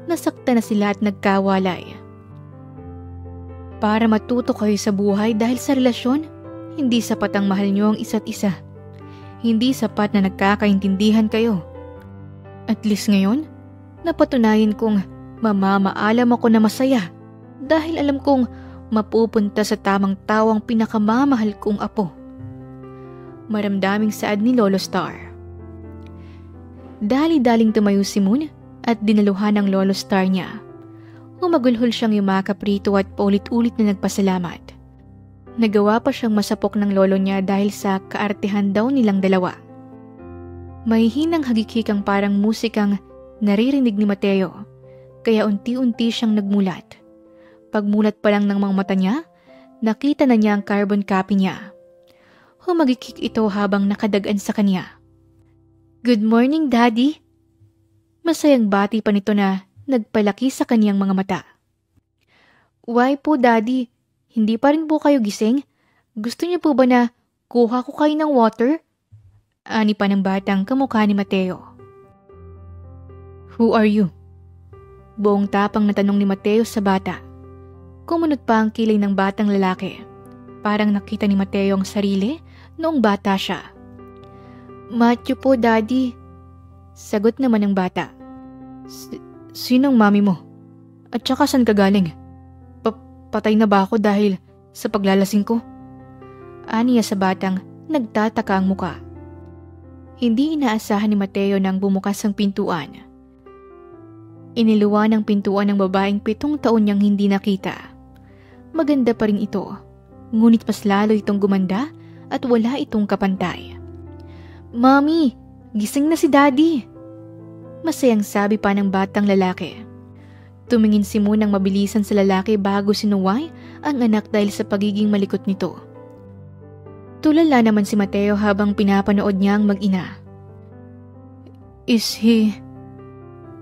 Nasakta na sila at nagkawalay. Para matuto kayo sa buhay dahil sa relasyon, hindi sapat ang mahal niyo ang isa't isa. Hindi sapat na nagkakaintindihan kayo. At least ngayon, napatunayan kong mamamaalam ako na masaya dahil alam kong mapupunta sa tamang tao ang pinakamamahal kong apo. Maramdaming saad ni Lolo Star. Dali-daling tumayo si Moon at dinaluhan ng Lolo Star niya. Umagulhol siyang yumakap rito at paulit-ulit na nagpasalamat. Nagawa pa siyang masapok ng lolo niya dahil sa kaartehan daw nilang dalawa. May hinang hagikikang parang musikang naririnig ni Mateo, kaya unti-unti siyang nagmulat. Pagmulat pa lang ng mga mata niya, nakita na niya ang carbon copy niya. Humagikik ito habang nakadagan sa kanya. Good morning, Daddy! Masayang bati pa nito na nagpalaki sa kaniyang mga mata. Why po, Daddy? Hindi pa rin po kayo gising? Gusto niyo po ba na kuha ko kayo ng water? Ani pa ng batang kamukha ni Mateo. Who are you? Buong tapang na tanong ni Mateo sa bata. Kumunot pa ang kilay ng batang lalaki. Parang nakita ni Mateo ang sarili noong bata siya. Matthew po, Daddy. Sagot naman ng bata. Sinong mami mo? At saka saan ka galing? Patay na ba ako dahil sa paglalasing ko? Aniya sa batang nagtataka ang muka. Hindi inaasahan ni Mateo nang bumukas ang pintuan. Iniluwa ng pintuan ng babaeng 7 taon niyang hindi nakita. Maganda pa rin ito, ngunit mas lalo itong gumanda at wala itong kapantay. Mami, gising na si Daddy! Masayang sabi pa ng batang lalaki. Tumingin si Moon ng mabilisan sa lalaki bago sinuway ang anak dahil sa pagiging malikot nito. Tulala naman si Mateo habang pinapanood niya ang mag-ina. Is he...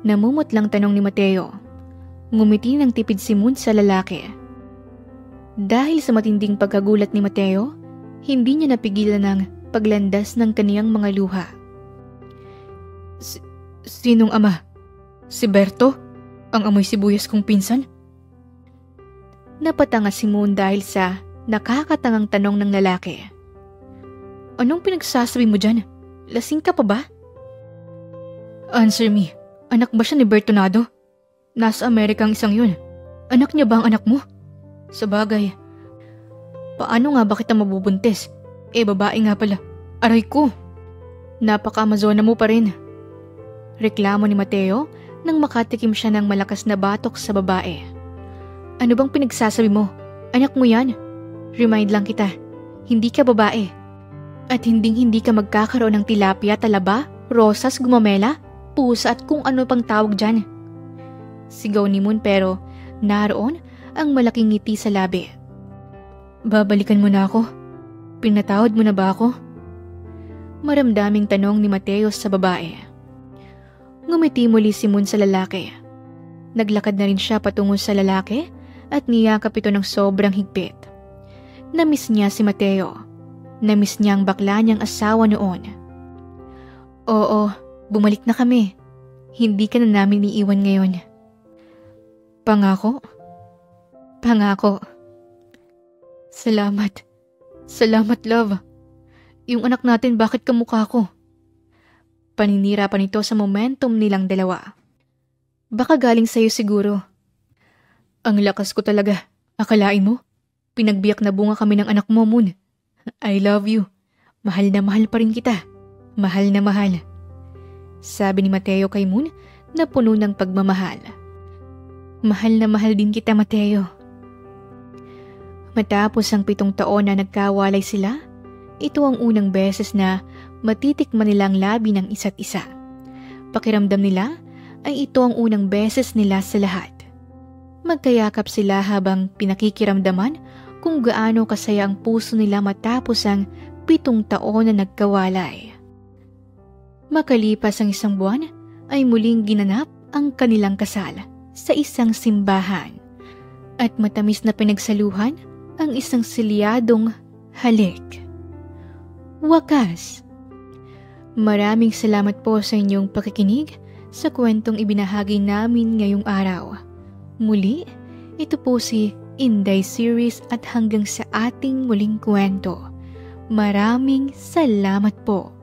Namumutlang tanong ni Mateo. Ngumiti ng tipid si Moon sa lalaki. Dahil sa matinding pagkagulat ni Mateo, hindi niya napigilan ng paglandas ng kaniyang mga luha. Sinong ama? Si Berto? Ang amoy sibuyas kong pinsan? Napatanga si Moon dahil sa nakakatangang tanong ng lalaki. Anong pinagsasabi mo dyan? Lasing ka pa ba? Answer me. Anak ba siya ni Bertonado? Nasa Amerika ang isang yun. Anak niya ba ang anak mo? Sabagay. Paano nga ba kita mabubuntis? Babae nga pala. Aray ko! Napaka-Amazona mo pa rin. Reklamo ni Mateo nang makatikim siya ng malakas na batok sa babae. Ano bang pinagsasabi mo? Anak mo yan. Remind lang kita, hindi ka babae. At hindi ka magkakaroon ng tilapia, talaba, rosas, gumamela, pusa at kung ano pang tawag dyan. Sigaw ni Moon pero naroon ang malaking ngiti sa labi. Babalikan mo na ako? Pinatawad mo na ba ako? Maramdaming tanong ni Mateo sa babae. Ngumiti muli si Moon sa lalaki. Naglakad na rin siya patungo sa lalaki at niyakap ito ng sobrang higpit. Namiss niya si Mateo. Namiss niya ang bakla niyang asawa noon. Oo, bumalik na kami. Hindi ka na namin iiwan ngayon. Pangako? Pangako. Salamat. Salamat, love. Yung anak natin bakit kamukha ko? Paninira pa nito sa momentum nilang dalawa. Baka galing sa'yo siguro. Ang lakas ko talaga. Akalain mo? Pinagbiyak na bunga kami ng anak mo, Moon. I love you. Mahal na mahal pa rin kita. Mahal na mahal. Sabi ni Mateo kay Moon na puno ng pagmamahal. Mahal na mahal din kita, Mateo. Matapos ang 7 taon na nagkawalay sila, ito ang unang beses na matitikman nila ang labi ng isa't isa. Pakiramdam nila ay ito ang unang beses nila sa lahat. Magkayakap sila habang pinakikiramdaman kung gaano kasaya ang puso nila matapos ang 7 taon na nagkawalay. Makalipas ang 1 buwan ay muling ginanap ang kanilang kasal sa isang simbahan at matamis na pinagsaluhan ang isang silyadong halik. Wakas. Maraming salamat po sa inyong pakikinig sa kwentong ibinahagi namin ngayong araw. Muli, ito po si Inday Series at hanggang sa ating muling kwento. Maraming salamat po.